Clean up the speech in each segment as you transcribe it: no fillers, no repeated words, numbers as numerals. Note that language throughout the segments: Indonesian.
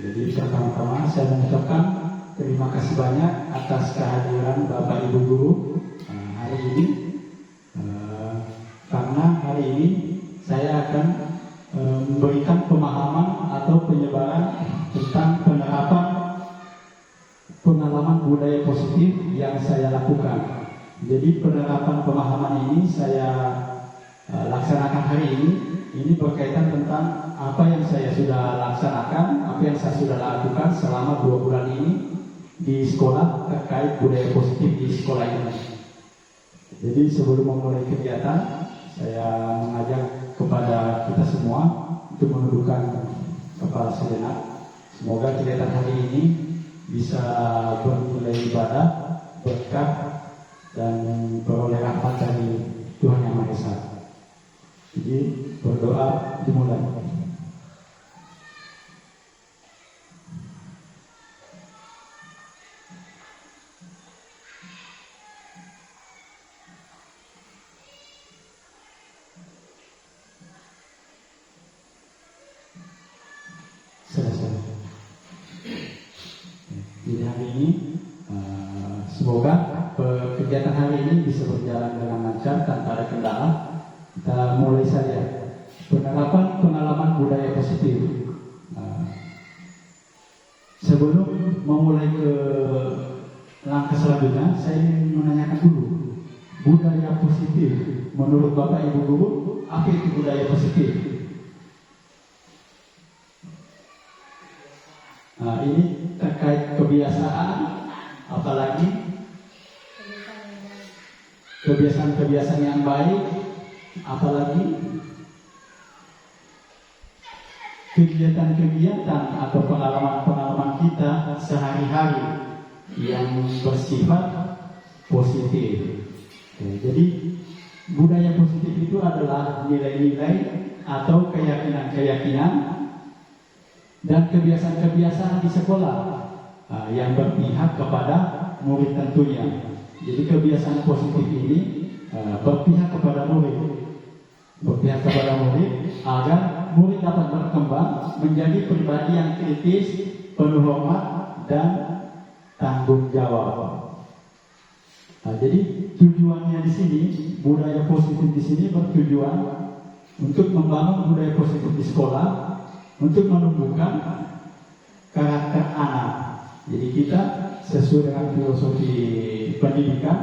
Jadi pertama-tama saya mengucapkan terima kasih banyak atas kehadiran Bapak Ibu Guru hari ini. Karena hari ini saya akan memberikan pemahaman atau penyebaran tentang penerapan pengalaman budaya positif yang saya lakukan. Jadi penerapan pemahaman ini saya laksanakan hari ini. Ini berkaitan tentang apa yang saya sudah laksanakan, apa yang saya sudah lakukan selama 2 bulan ini di sekolah terkait budaya positif di sekolah ini. Jadi sebelum memulai kegiatan, saya mengajak kepada kita semua untuk menundukkan kepala sejenak. Semoga kegiatan hari ini bisa bernilai ibadah, berkah, dan beroleh rahmat dari Tuhan Yang Maha Esa. Jadi berdoa dimulai. Selesai. Jadi hari ini semoga kegiatan hari ini bisa berjalan dengan lancar tanpa ada kendala. Kita mulai saja penerapan pengalaman budaya positif. Sebelum memulai ke langkah selanjutnya, saya ingin menanyakan dulu, budaya positif menurut Bapak Ibu Guru, apa itu budaya positif? Ini terkait kebiasaan, apalagi kebiasaan-kebiasaan yang baik, apalagi kegiatan-kegiatan atau pengalaman-pengalaman kita sehari-hari yang bersifat positif. Jadi budaya positif itu adalah nilai-nilai atau keyakinan-keyakinan dan kebiasaan-kebiasaan di sekolah yang berpihak kepada murid tentunya. Jadi kebiasaan positif ini berpihak kepada murid, agar murid dapat berkembang menjadi pribadi yang kritis, penuh hormat dan tanggung jawab. Jadi tujuannya di sini, budaya positif di sini bertujuan untuk membangun budaya positif di sekolah, untuk menumbuhkan karakter anak. Jadi kita sesuai dengan filosofi pendidikan,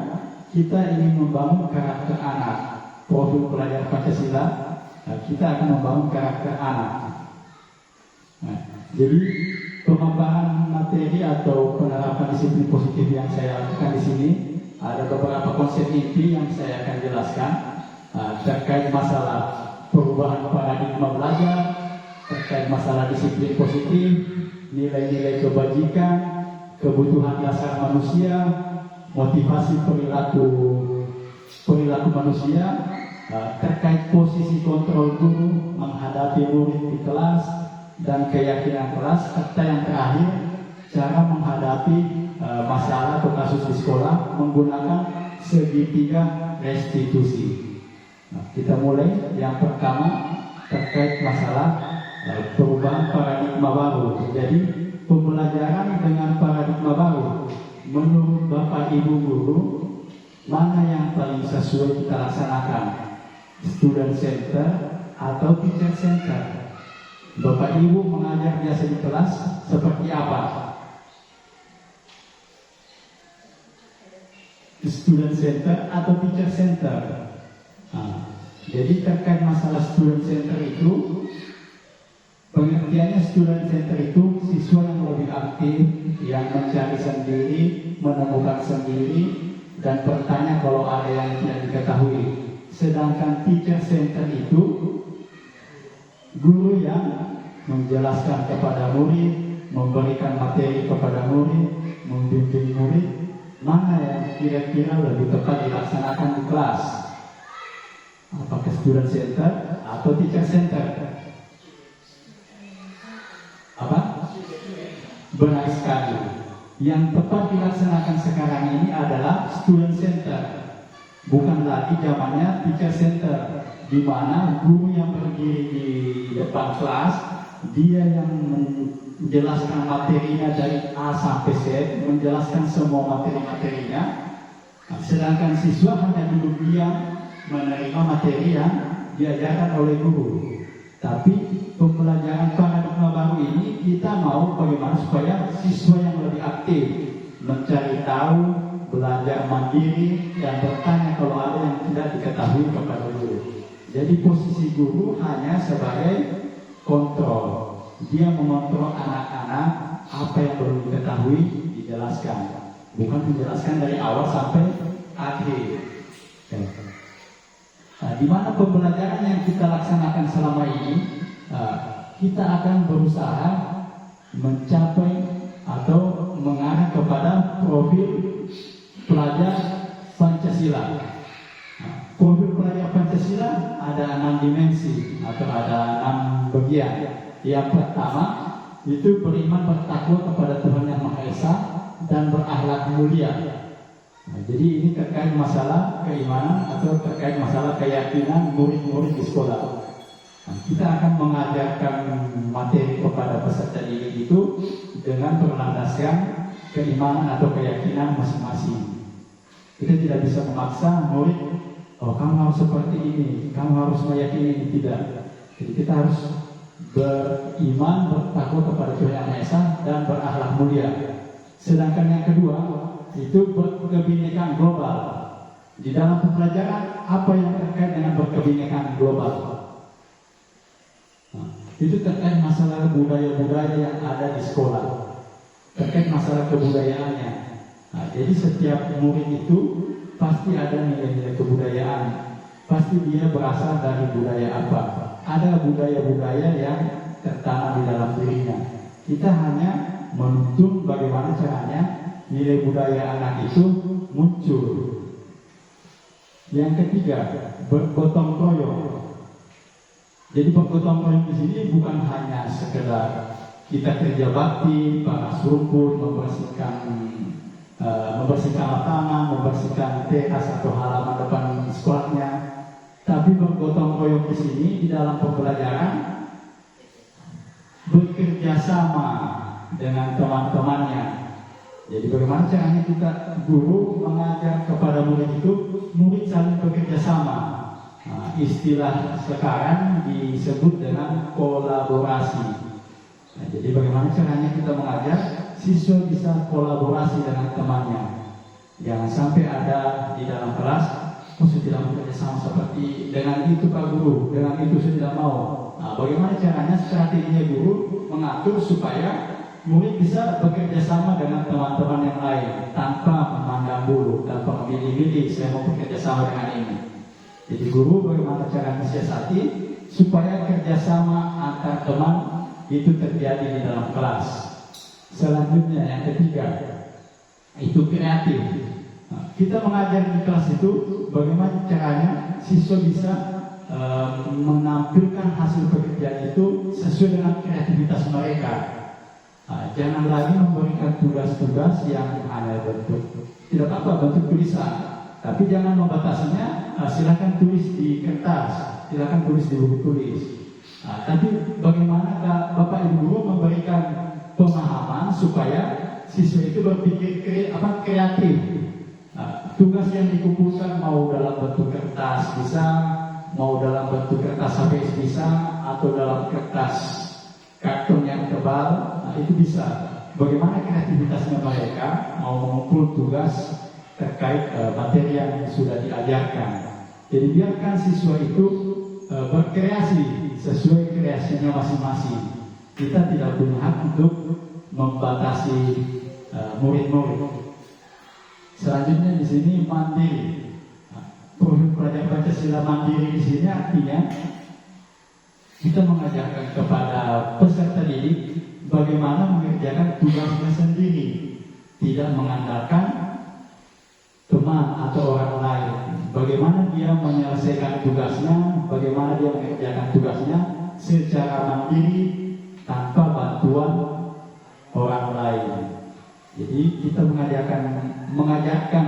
kita ingin membangun karakter anak. Profil pelajar Pancasila, kita akan membangun karakter anak. Jadi pengembangan materi atau penerapan disiplin positif yang saya lakukan di sini ada beberapa konsep inti yang saya akan jelaskan terkait masalah perubahan paradigma belajar, terkait masalah disiplin positif, nilai-nilai kebajikan, kebutuhan dasar manusia, motivasi perilaku manusia, terkait posisi kontrol guru menghadapi murid di kelas dan keyakinan kelas, serta yang terakhir cara menghadapi masalah atau kasus di sekolah menggunakan segitiga restitusi. Kita mulai yang pertama terkait masalah perubahan paradigma baru. Jadi pembelajaran dengan paradigma baru, menurut Bapak Ibu Guru, mana yang paling sesuai kita laksanakan? Student center atau teacher center? Bapak Ibu mengajar biasa di kelas seperti apa? Student center atau teacher center? Jadi terkait masalah student center itu, pengertiannya student center itu siswa yang lebih aktif, yang mencari sendiri, menemukan sendiri, dan bertanya kalau ada yang tidak diketahui. Sedangkan teacher center itu guru yang menjelaskan kepada murid, memberikan materi kepada murid, membimbing murid, mana yang kira-kira lebih tepat dilaksanakan di kelas. Apakah student center atau teacher center? Apa? Benar sekali. Yang tepat dilaksanakan sekarang ini adalah student center, bukan lagi zamannya teacher center, di mana guru yang berdiri di depan kelas, dia yang menjelaskan materinya dari A sampai Z, menjelaskan semua materi-materinya. Sedangkan siswa hanya duduk diam menerima materi yang diajarkan oleh guru. Tapi pembelajaran paradigma baru ini kita mau bagaimana supaya siswa yang lebih aktif, mencari tahu, belajar mandiri, dan bertanya kalau ada yang tidak diketahui kepada guru. Jadi posisi guru hanya sebagai kontrol. Dia mengontrol anak-anak, apa yang perlu diketahui dijelaskan, bukan menjelaskan dari awal sampai akhir. Nah, di mana pembelajaran yang kita laksanakan selama ini, kita akan berusaha mencapai atau mengarah kepada profil pelajar Pancasila. Profil pelajar Pancasila ada 6 dimensi atau ada 6 bagian. Yang pertama itu beriman bertakwa kepada Tuhan Yang Maha Esa dan berakhlak mulia. Nah, jadi ini terkait masalah keimanan atau terkait masalah keyakinan murid-murid di sekolah. Nah, kita akan mengajarkan materi kepada peserta didik itu dengan berlandaskan keimanan atau keyakinan masing-masing. Kita tidak bisa memaksa murid, oh kamu harus seperti ini, kamu harus meyakini ini, tidak. Jadi kita harus beriman, bertakwa kepada Tuhan Yang Maha Esa dan berakhlak mulia. Sedangkan yang kedua itu berkebinekaan global. Di dalam pembelajaran apa yang terkait dengan berkebinekaan global? Nah, itu terkait masalah budaya-budaya yang ada di sekolah, terkait masalah kebudayaannya. Nah, jadi setiap murid itu pasti ada nilai-nilai kebudayaan, pasti dia berasal dari budaya apa. Ada budaya-budaya yang tertanam di dalam dirinya. Kita hanya menuntun bagaimana caranya nilai budaya anak itu muncul. Yang ketiga, bergotong royong. Jadi bergotong royong di sini bukan hanya sekedar kita kerja bakti, balas rumput, membersihkan lapangan, membersihkan teras atau halaman depan sekolahnya. Tapi bergotong royong di sini di dalam pembelajaran bekerja sama dengan teman-temannya. Jadi bagaimana caranya kita guru mengajar kepada murid itu, murid saling bekerja sama. Nah, istilah sekarang disebut dengan kolaborasi. Nah, jadi bagaimana caranya kita mengajar siswa bisa kolaborasi dengan temannya. Jangan sampai ada di dalam kelas saya tidak bekerja sama seperti dengan itu Pak Guru, dengan itu saya tidak mau. Nah, bagaimana caranya strateginya guru mengatur supaya murid bisa bekerja sama dengan teman-teman yang lain tanpa memandang bulu, tanpa memilih-milih saya mau bekerja sama dengan ini. Jadi guru bagaimana cara mensiasati supaya kerjasama antar teman itu terjadi di dalam kelas. Selanjutnya yang ketiga itu kreatif. Nah, kita mengajar di kelas itu bagaimana caranya siswa bisa menampilkan hasil pekerjaan itu sesuai dengan kreativitas mereka. Nah, jangan lagi memberikan tugas-tugas yang hanya bentuk tidak apa-apa bentuk tulisan, tapi jangan membatasinya. Silakan tulis di kertas, silakan tulis di buku tulis. Nah, tapi bagaimana Bapak Ibu guru memberikan pemahaman supaya siswa itu berpikir kreatif. Nah, tugas yang dikumpulkan mau dalam bentuk kertas bisa, mau dalam bentuk kertas HPS bisa, atau dalam kertas karton yang tebal, nah itu bisa. Bagaimana kreativitasnya mereka mau mengumpul tugas terkait materi yang sudah diajarkan. Jadi biarkan siswa itu berkreasi sesuai kreasinya masing-masing. Kita tidak punya hak untuk membatasi murid-murid. Selanjutnya di sini mandiri. Profil pelajar Pancasila mandiri di sini artinya kita mengajarkan kepada peserta didik bagaimana mengerjakan tugasnya sendiri, tidak mengandalkan teman atau orang lain. Bagaimana dia menyelesaikan tugasnya, bagaimana dia mengerjakan tugasnya secara mandiri tanpa bantuan orang lain. Jadi kita mengajarkan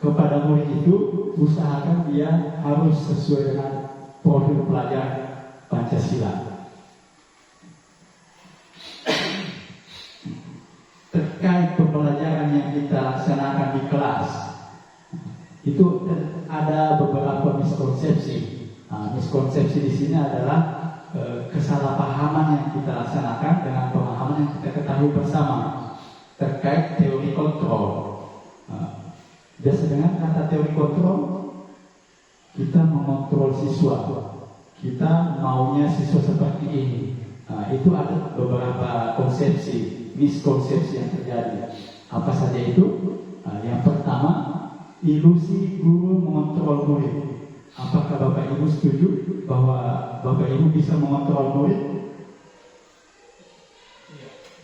kepada murid itu, usahakan dia harus sesuai dengan profil pelajar Pancasila. terkait pembelajaran yang kita laksanakan di kelas. Itu ada beberapa miskonsepsi. Miskonsepsi di sini adalah kesalahpahaman yang kita laksanakan dengan pemahaman yang kita ketahui bersama terkait teori kontrol. Biasa dengan kata teori kontrol, kita mengontrol siswa, kita maunya siswa seperti ini. Itu ada beberapa konsepsi, miskonsepsi yang terjadi. Apa saja itu? Yang pertama, ilusi guru mengontrol murid. Apakah Bapak Ibu setuju bahwa Bapak Ibu bisa mengontrol murid?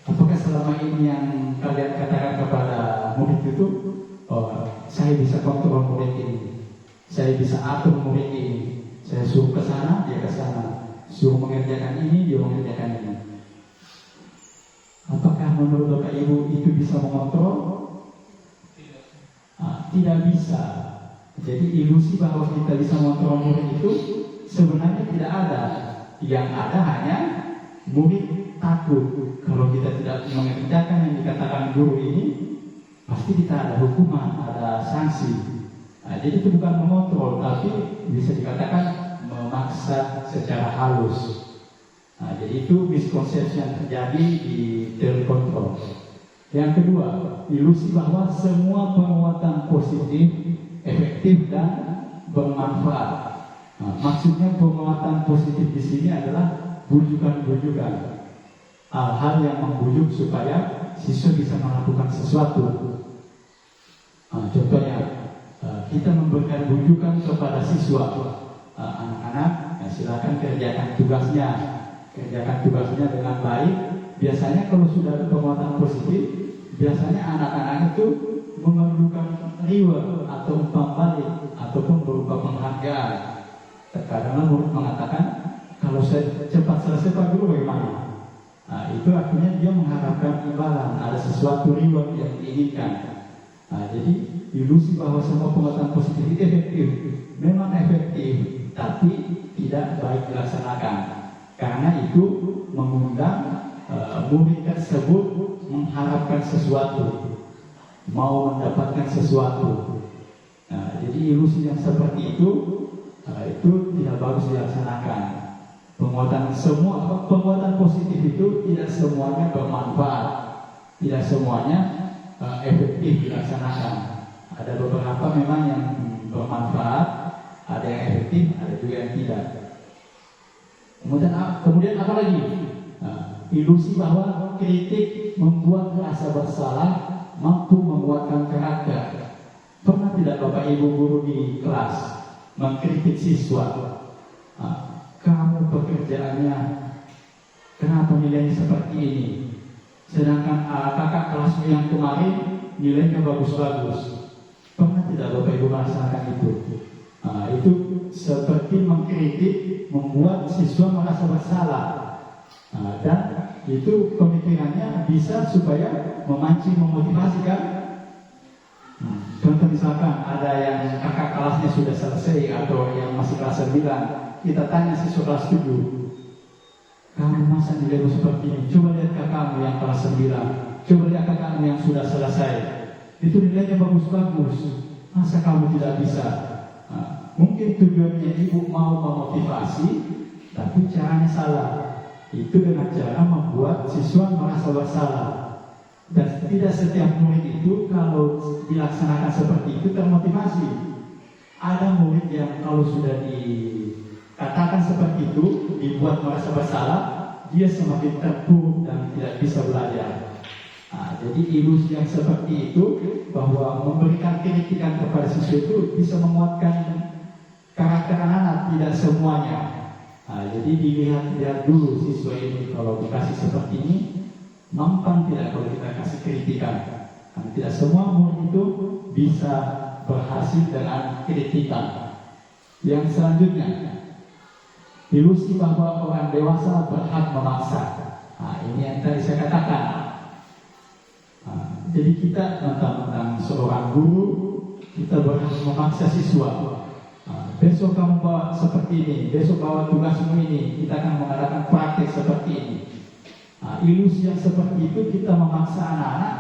Apakah selama ini yang kalian katakan kepada murid itu, oh, saya bisa kontrol murid ini, saya bisa atur murid ini, saya suruh ke sana, dia ke sana, suruh mengerjakan ini, dia mengerjakan ini. Apakah menurut Bapak Ibu itu bisa mengontrol? Tidak bisa. Jadi ilusi bahwa kita bisa mengontrol murid itu sebenarnya tidak ada. Yang ada hanya murid takut kalau kita tidak mengerjakan yang dikatakan guru ini, pasti kita ada hukuman, ada sanksi. Jadi itu bukan mengontrol, tapi bisa dikatakan memaksa secara halus. Jadi itu miskonsepsi yang terjadi di teori kontrol. Yang kedua, ilusi bahwa semua penguatan positif efektif dan bermanfaat. Maksudnya penguatan positif di sini adalah bujukan-bujukan, hal-hal yang membujuk supaya siswa bisa melakukan sesuatu. Contohnya, kita memberikan bujukan kepada siswa, anak-anak, silakan kerjakan tugasnya dengan baik. Biasanya kalau sudah ada penguatan positif, biasanya anak-anak itu memerlukan reward atau umpan balik ataupun berupa penghargaan. Terkadang murid mengatakan, kalau saya cepat selesai Pak Guru bagaimana? Itu artinya dia mengharapkan imbalan, ada sesuatu reward yang diinginkan. Jadi ilusi bahwa semua penguatan positif itu efektif, memang efektif, tapi tidak baik dilaksanakan. Karena itu mengundang murid tersebut mengharapkan sesuatu, mau mendapatkan sesuatu. Jadi ilusi yang seperti itu tidak bagus dilaksanakan. Penguatan positif itu tidak semuanya bermanfaat, tidak semuanya efektif dilaksanakan. Ada beberapa memang yang bermanfaat, ada yang efektif, ada juga yang tidak. Kemudian apa lagi? Ilusi bahwa kritik membuat rasa bersalah, mampu menguatkan karakter. Pernah tidak Bapak Ibu guru di kelas mengkritik siswa? Kamu pekerjaannya kenapa nilainya seperti ini? Sedangkan kakak kelasmu yang kemarin nilainya bagus-bagus. Pernah tidak Bapak Ibu merasakan itu? Itu seperti mengkritik, membuat siswa merasa bersalah. Dan itu pemikirannya bisa supaya memancing, memotivasi kan? Contoh misalkan ada yang kakak kelasnya sudah selesai atau yang masih kelas 9, kita tanya siswa kelas 7, kamu masa nilaimu seperti ini? Coba lihat kakakmu yang kelas 9, coba lihat kakakmu yang sudah selesai, itu nilainya bagus-bagus, masa kamu tidak bisa? Mungkin tujuannya ibu mau memotivasi, tapi caranya salah. Itu dengan cara membuat siswa merasa bersalah. Dan tidak setiap murid itu kalau dilaksanakan seperti itu termotivasi. Ada murid yang kalau sudah dikatakan seperti itu, dibuat merasa bersalah, dia semakin terpuruk dan tidak bisa belajar. Jadi ilusi yang seperti itu, bahwa memberikan kritikan kepada siswa itu bisa menguatkan karakter anak, tidak semuanya. Jadi dilihat dulu siswa ini, kalau dikasih seperti ini mampan tidak kalau kita kasih kritikan. Karena tidak semua murid itu bisa berhasil dengan kritikan. Yang selanjutnya, ilusi bahwa orang dewasa berhak memaksa. Ini yang tadi saya katakan. Jadi kita tentang seorang guru, kita berhak memaksa siswa. Besok kamu bawa seperti ini, besok bawa tugasmu ini, kita akan mengadakan praktek seperti ini. Nah, ilusi yang seperti itu kita memaksa anak-anak,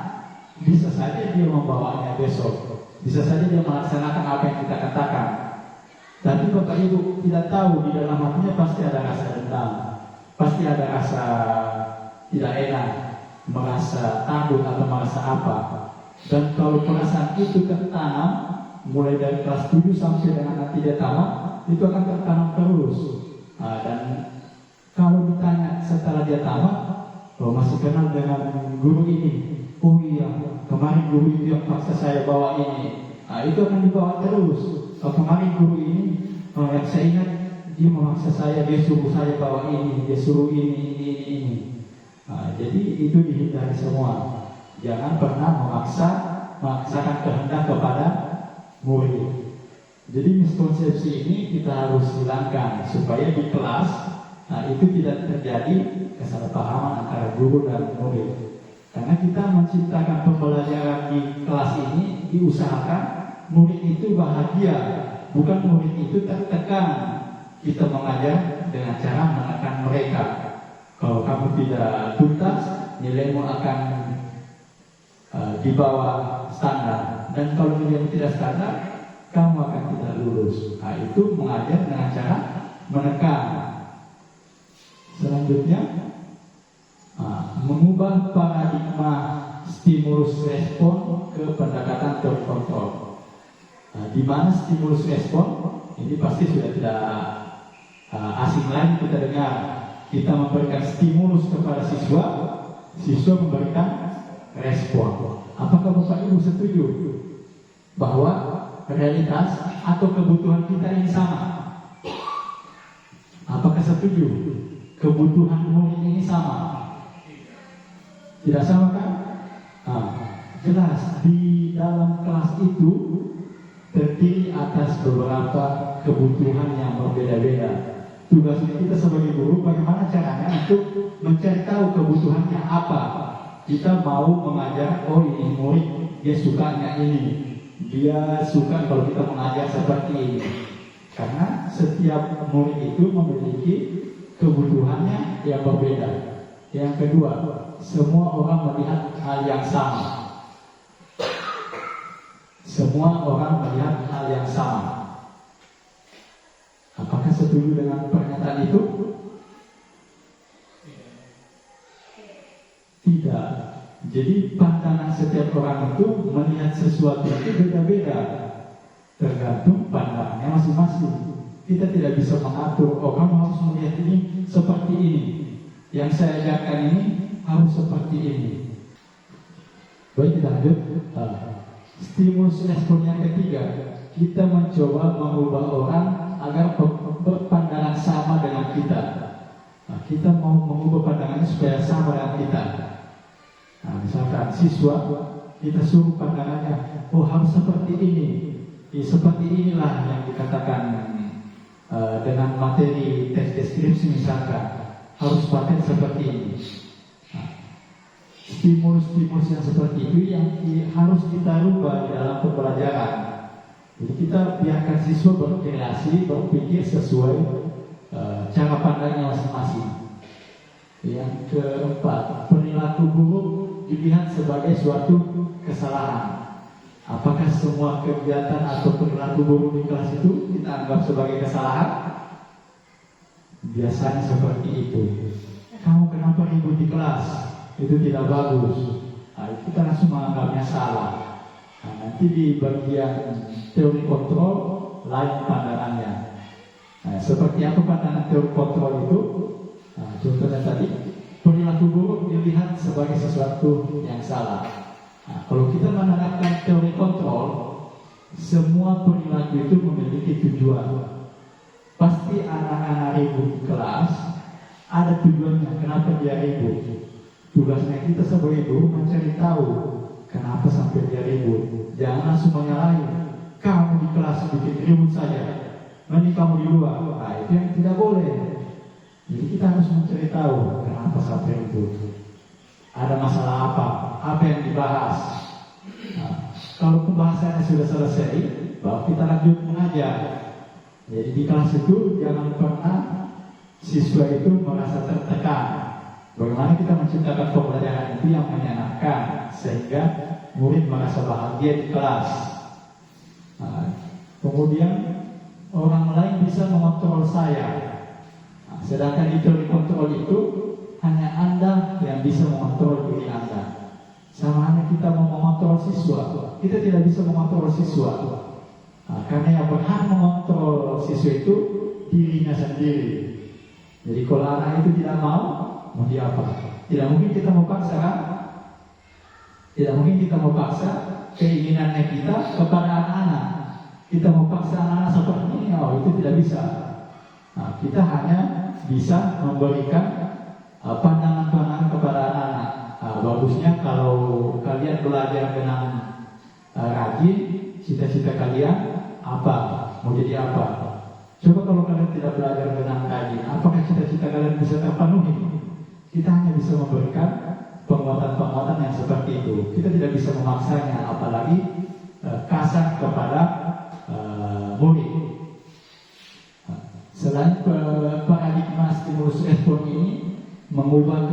bisa saja dia membawanya besok, bisa saja dia melaksanakan apa yang kita katakan. Tapi Bapak Ibu tidak tahu di dalam hatinya pasti ada rasa dendam, pasti ada rasa tidak enak, merasa takut atau merasa apa. Dan kalau perasaan itu tertanam mulai dari kelas 7 sampai dengan nanti dia tamat, itu akan tertanam terus. Dan kalau ditanya setelah dia tamat, masih kenal dengan guru ini, oh iya kemarin guru itu yang paksa saya bawa ini, itu akan dibawa terus. Kemarin guru ini yang saya ingat dia memaksa saya, dia suruh saya bawa ini, dia suruh ini. Jadi itu dihindari semua. Jangan pernah memaksakan kehendak kepada murid. Jadi miskonsepsi ini kita harus hilangkan supaya di kelas itu tidak terjadi kesalahpahaman antara guru dan murid. Karena kita menciptakan pembelajaran di kelas ini, diusahakan murid itu bahagia, bukan murid itu tertekan. Kita mengajar dengan cara menekan mereka. Kalau kamu tidak tuntas, nilaimu akan di bawah standar, dan kalau nilaimu tidak standar, kamu akan tidak lulus. Itu mengajar dengan cara menekan. Selanjutnya, mengubah paradigma stimulus respon ke pendekatan terkontrol. Di mana stimulus respon ini pasti sudah tidak asing lagi kita dengar. Kita memberikan stimulus kepada siswa, siswa memberikan respon. Apakah Bapak Ibu setuju bahwa realitas atau kebutuhan kita ini sama? Apakah setuju kebutuhan murid ini sama? Tidak sama kan? Jelas di dalam kelas itu terdiri atas beberapa kebutuhan yang berbeda-beda. Tugasnya kita sebagai guru bagaimana caranya untuk mencari tahu kebutuhannya apa. Kita mau mengajar, oh ini murid dia sukanya ini, dia suka kalau kita mengajar seperti ini. Karena setiap murid itu memiliki kebutuhannya yang berbeda. Yang kedua, semua orang melihat hal yang sama. Semua orang melihat hal yang sama. Apakah setuju dengan pernyataan itu? Tidak. Jadi pandangan setiap orang itu melihat sesuatu itu beda-beda, tergantung pandangannya masing-masing. Kita tidak bisa mengatur, oh kamu harus melihat ini seperti ini, yang saya ajarkan ini harus seperti ini. Baik, kita lanjut. Stimulus respon yang ketiga, kita mencoba mengubah orang agar berpandangan sama dengan kita. Kita mau mengubah pandangannya supaya sama dengan kita. Misalkan siswa, kita suruh pandangannya, oh harus seperti ini. Seperti inilah yang dikatakan dengan materi teks deskripsi misalkan, harus pakai seperti ini. Stimulus-stimulus yang seperti itu yang harus kita rubah di dalam pembelajaran. Jadi kita biarkan siswa berkreasi, berpikir sesuai cara pandangnya masing-masing. Yang keempat, perilaku buruk dilihat sebagai suatu kesalahan. Apakah semua kegiatan atau perilaku buruk di kelas itu kita anggap sebagai kesalahan? Biasanya seperti itu. Kamu kenapa ribut di kelas? Itu tidak bagus. Kita langsung menganggapnya salah. Nanti di bagian teori kontrol lain pandangannya. Seperti apa pandangan teori kontrol itu? Contohnya tadi, perilaku buruk dilihat sebagai sesuatu yang salah. Kalau kita menerapkan teori kontrol, semua perilaku itu memiliki tujuan. Pasti anak-anak ribut di kelas ada tujuannya, kenapa dia ribut. Tugasnya kita sebagai guru mencari tahu kenapa sampai dia ribut. Jangan langsung menyalahi, kamu di kelas bikin ribut saja, nanti kamu di luar. Itu yang tidak boleh. Jadi kita harus mencari tahu kenapa sampai ribut. Ada masalah apa yang dibahas. Kalau pembahasannya sudah selesai, baru kita lanjut mengajar. Jadi di kelas itu jangan pernah siswa itu merasa tertekan. Bagaimana kita menciptakan pembelajaran itu yang menyenangkan sehingga murid merasa bahagia di kelas. Kemudian orang lain bisa mengontrol saya. Sedangkan di teori kontrol itu hanya Anda yang bisa mengontrol diri Anda. Sama hanya kita mau mengontrol siswa, kita tidak bisa mengontrol siswa. Karena yang berhak mengontrol siswa itu dirinya sendiri. Jadi kalau anak itu tidak mau dia apa? Tidak mungkin kita mau paksa kan? Tidak mungkin kita mau paksa keinginannya kita kepada anak-anak. Kita mau paksa anak-anak seperti ini, itu tidak bisa. Kita hanya bisa memberikan pandangan-pandangan kepada anak-anak. Bagusnya kalau kalian belajar dengan rajin, cita-cita kalian apa? Mau jadi apa? Coba kalau kalian tidak belajar dengan rajin, apakah cita-cita kalian bisa terpenuhi? Kita hanya bisa memberikan penguatan-penguatan yang seperti itu. Kita tidak bisa memaksanya, apalagi kasar kepada murid. Selain paradigma stimulus respon ini mengubah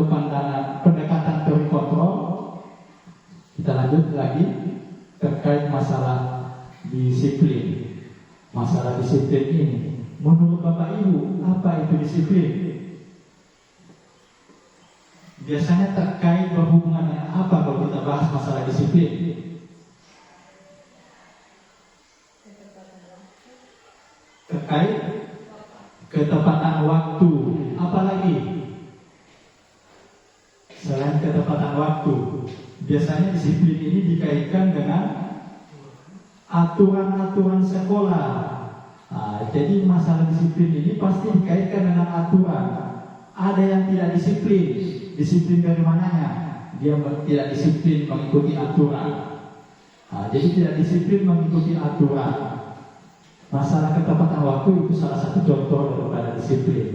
pendekatan teori kontrol, kita lanjut lagi terkait masalah disiplin. Masalah disiplin ini, menurut Bapak Ibu, apa itu disiplin? Biasanya terkait berhubungan dengan apa kalau kita bahas masalah disiplin? Terkait ketepatan waktu. Apalagi selain ketepatan waktu, biasanya disiplin ini dikaitkan dengan aturan-aturan sekolah. Jadi masalah disiplin ini pasti dikaitkan dengan aturan. Ada yang tidak disiplin. Disiplin dari mananya? Dia tidak disiplin mengikuti aturan. Jadi tidak disiplin mengikuti aturan. Masalah ketepatan waktu itu salah satu contoh daripada disiplin.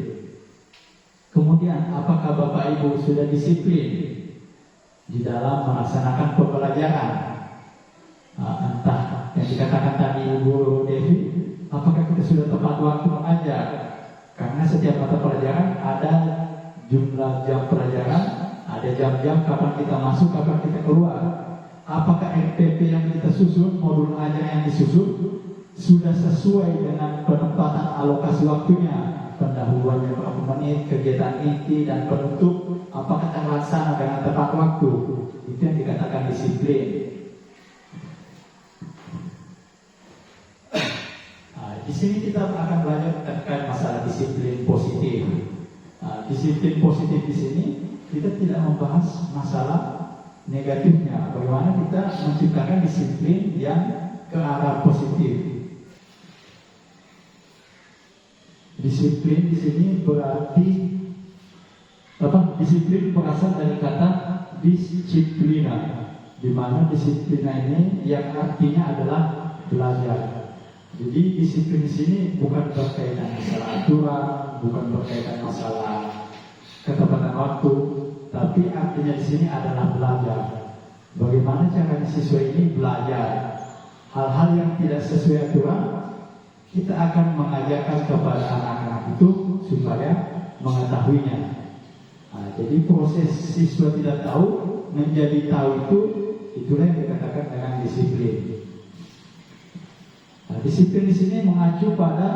Kemudian, apakah Bapak Ibu sudah disiplin di dalam melaksanakan pembelajaran? Entah yang dikatakan tadi Ibu Devi, apakah kita sudah tepat waktu mengajar? Karena setiap mata pelajaran ada jumlah jam pelajaran, ada jam-jam kapan kita masuk, kapan kita keluar. Apakah RPP yang kita susun, modul ajar yang disusun sudah sesuai dengan penempatan alokasi waktunya, pendahuluannya berapa menit, kegiatan inti dan penutup, apakah terlaksana dengan tepat waktu? Itu yang dikatakan disiplin. Di sini kita akan belajar terkait masalah disiplin positif. Disiplin positif di sini kita tidak membahas masalah negatifnya. Bagaimana kita menciptakan disiplin yang ke arah positif. Disiplin di sini berarti disiplin berasal dari kata disiplina, di mana disiplina ini yang artinya adalah belajar. Jadi disiplin di sini bukan berkaitan masalah aturan, bukan berkaitan masalah ketepatan waktu, tapi artinya di sini adalah belajar. Bagaimana caranya siswa ini belajar hal-hal yang tidak sesuai aturan? Kita akan mengajarkan kepada anak-anak itu supaya mengetahuinya. Jadi proses siswa tidak tahu menjadi tahu itulah yang dikatakan dengan disiplin. Disiplin di sini mengacu pada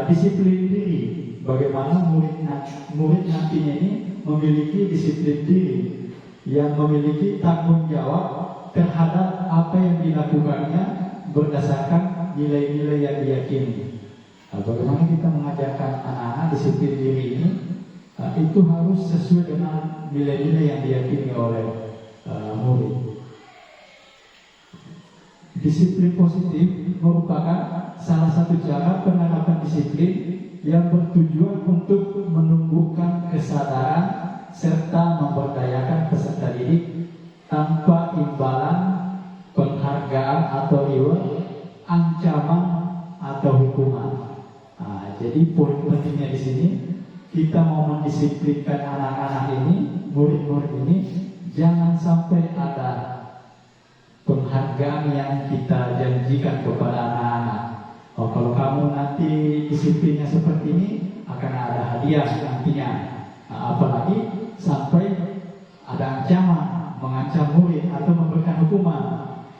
disiplin diri. Bagaimana murid nantinya ini memiliki disiplin diri yang memiliki tanggung jawab terhadap apa yang dilakukannya berdasarkan nilai-nilai yang diyakini. Bagaimana kita mengajarkan anak-anak disiplin diri ini? Itu harus sesuai dengan nilai-nilai yang diyakini oleh murid. Disiplin positif merupakan salah satu cara penerapan disiplin yang bertujuan untuk menumbuhkan kesadaran serta memberdayakan peserta didik tanpa imbalan, penghargaan atau reward, ancaman atau hukuman. Jadi poin pentingnya di sini, kita mau mendisiplinkan anak-anak ini, murid-murid ini, jangan sampai ada penghargaan yang kita janjikan kepada anak-anak. Kalau kamu nanti disiplinnya seperti ini, akan ada hadiah nantinya. Apalagi sampai ada ancaman, mengancam murid atau memberikan hukuman.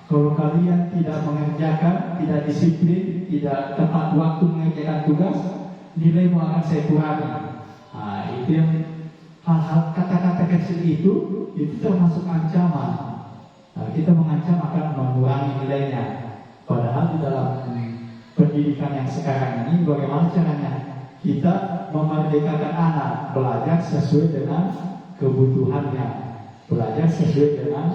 Kalau kalian tidak mengerjakan, tidak disiplin, tidak tepat waktu mengerjakan tugas, nilaimu akan saya kurangi. Nah, itu yang hal-hal kata-kata kecil itu termasuk ancaman. Nah, kita mengancam akan mengurangi nilainya. Padahal di dalam pendidikan yang sekarang ini, bagaimana caranya kita memerdekakan anak belajar sesuai dengan kebutuhannya, belajar sesuai dengan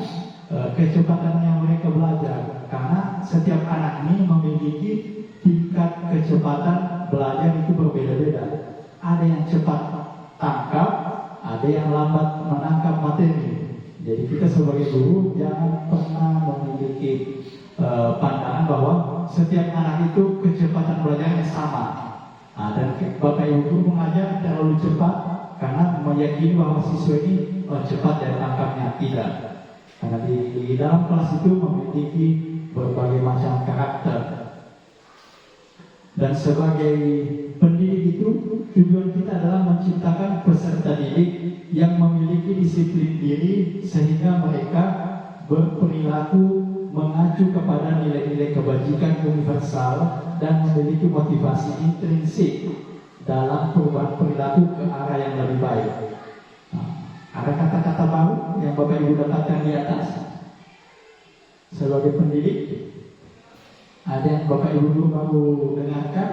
kecepatan yang mereka belajar. Karena setiap anak ini memiliki tingkat kecepatan belajar itu berbeda-beda. Ada yang cepat tangkap, ada yang lambat menangkap materi. Jadi kita sebagai guru jangan pernah memiliki pandangan bahwa setiap anak itu kecepatan belajarnya sama. Nah, dan Bapak Ibu guru mengajar terlalu cepat karena meyakini bahwa siswa ini cepat dan tangkapnya. Tidak. Karena di dalam kelas itu memiliki berbagai macam karakter. Dan sebagai pendidik itu tujuan kita adalah menciptakan peserta didik yang memiliki disiplin diri sehingga mereka berperilaku mengacu kepada nilai-nilai kebajikan universal dan memiliki motivasi intrinsik dalam perubahan perilaku ke arah yang lebih baik. Ada kata-kata baru yang Bapak Ibu dapatkan di atas sebagai pendidik? Ada yang Bapak Ibu dulu baru dengarkan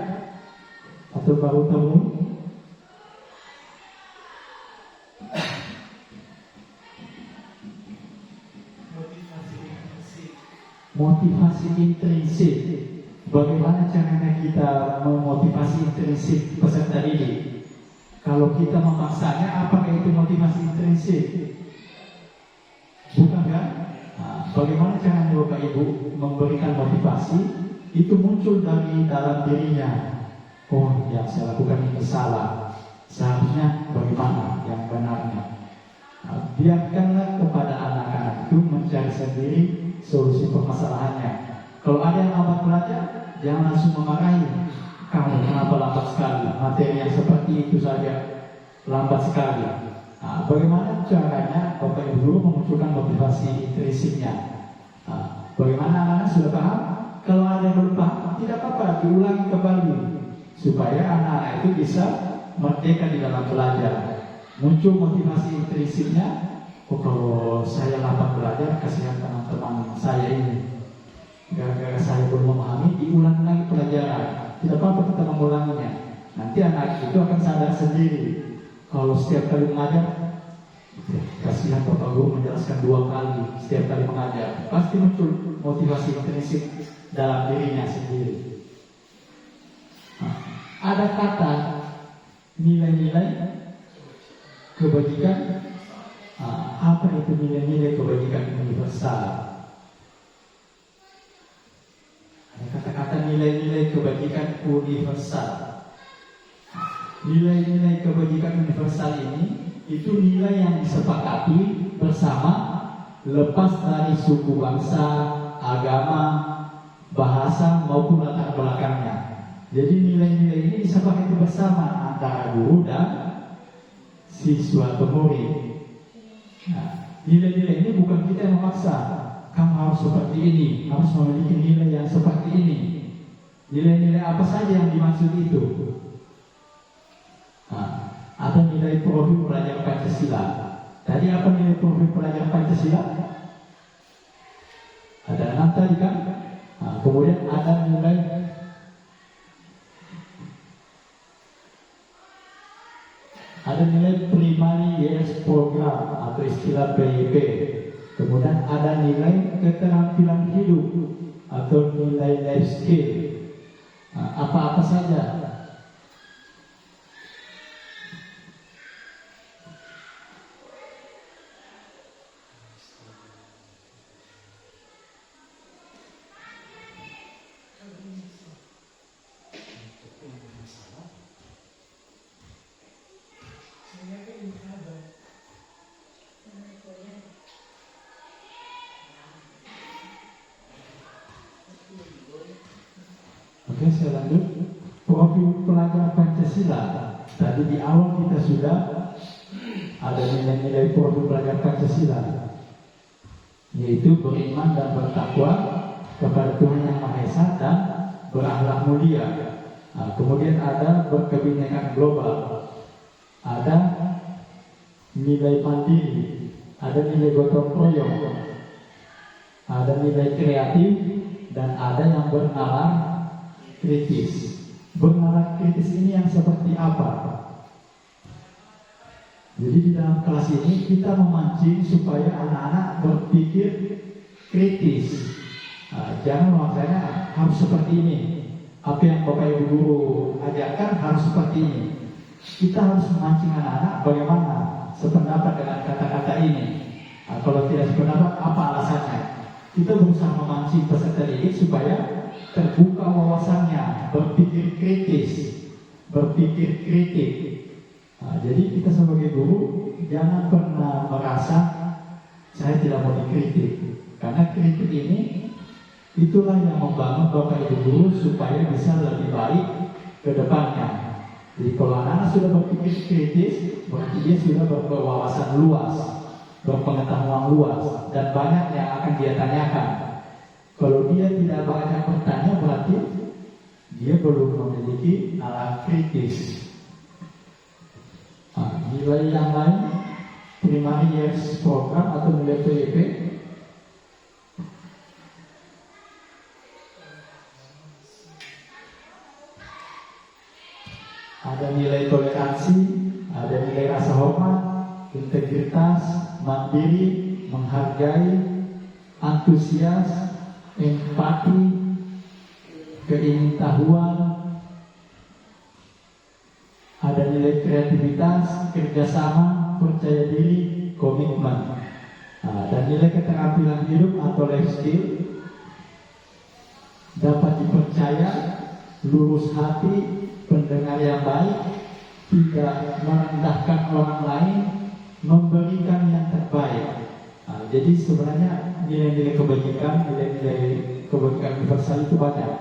atau baru temui? Motivasi intrinsik. Bagaimana caranya kita memotivasi intrinsik peserta didik? Kalau kita memaksanya, apakah itu motivasi intrinsik? Bukan kan? Nah, bagaimana caranya Bapak Ibu memberikan motivasi? Itu muncul dari dalam dirinya. Oh, yang saya lakukan ini salah. Seharusnya bagaimana yang benarnya? Nah, biarkanlah kepada anak-anak itu mencari sendiri solusi permasalahannya. Kalau ada yang lambat belajar, jangan langsung memarahi. Kamu kenapa lambat sekali? Materi yang seperti itu saja lambat sekali. Nah, bagaimana caranya Bapak Ibu guru memunculkan motivasi intrinsiknya? Nah, bagaimana anak-anak sudah paham? Kalau ada yang belum paham, tidak apa-apa, diulangi kembali supaya anak-anak itu bisa merdeka di dalam belajar. Muncul motivasi intrinsiknya. Oh, kalau saya lambat belajar, kasihan teman-teman saya ini. Gara-gara saya belum memahami, diulang lagi pelajaran. Tidak apa-apa kita mengulanginya. Nanti anak itu akan sadar sendiri. Kalau setiap kali mengajar, kasihan Bapak Guru menjelaskan 2 kali setiap kali mengajar, pasti muncul motivasi intrinsik dalam dirinya sendiri. Nah, ada kata nilai-nilai kebajikan. Apa itu nilai-nilai kebajikan universal? Kata-kata nilai-nilai kebajikan universal. Nilai-nilai kebajikan universal ini itu nilai yang disepakati bersama, lepas dari suku bangsa, agama, bahasa maupun latar belakangnya. Jadi nilai-nilai ini disepakati bersama antara guru dan siswa atau murid. Nah, nilai-nilai ini bukan kita yang memaksa. Kamu harus seperti ini, harus memiliki nilai yang seperti ini. Nilai-nilai apa saja yang dimaksud itu? Nah, ada nilai profil pelajar Pancasila. Tadi apa nilai profil pelajar Pancasila? Ada 6 tadi kan? Nah, kemudian ada nilai primary years program atau istilah PYP. Kemudian ada nilai keterampilan hidup atau nilai life skill. Nah, apa-apa saja. Oke, saya lanjut. Profil pelajar Pancasila. Tadi di awal kita sudah ada nilai-nilai produk belajar Pancasila, yaitu beriman dan bertakwa kepada Tuhan Yang Maha Esa dan berakhlak mulia. Nah, kemudian ada berkebinekaan global, ada nilai mandiri, ada nilai gotong royong, ada nilai kreatif, dan ada yang bernalar kritis. Bernalar kritis ini yang seperti apa? Jadi di dalam kelas ini kita memancing supaya anak-anak berpikir kritis. Jangan maksudnya harus seperti ini. Apa yang Bapak Ibu guru ajarkan harus seperti ini. Kita harus memancing anak-anak bagaimana sependapat dengan kata-kata ini. Kalau tidak sependapat, apa alasannya? Kita berusaha memancing peserta didik supaya terbuka wawasannya, berpikir kritis, berpikir kritik. Jadi kita sebagai guru jangan pernah merasa saya tidak mau dikritik, karena kritik ini itulah yang membangun Bapak Ibu guru supaya bisa lebih baik ke depannya. Jadi kalau anak-anak sudah berpikir kritis, berarti dia sudah berwawasan luas, berpengetahuan luas, dan banyak yang akan dia tanyakan. Kalau dia tidak banyak bertanya, berarti dia belum memiliki nalar kritis. Nilai yang lain, primary years program atau nilai PYP, ada nilai toleransi, ada nilai rasa hormat, integritas, mandiri, menghargai, antusias, empati, keingintahuan, ada nilai kreativitas, kerjasama, percaya diri, komitmen, dan nilai keterampilan hidup atau life skill, dapat dipercaya, lurus hati, pendengar yang baik, tidak merendahkan orang lain, memberikan yang terbaik. Jadi sebenarnya nilai-nilai kebajikan, nilai-nilai kebajikan universal itu banyak.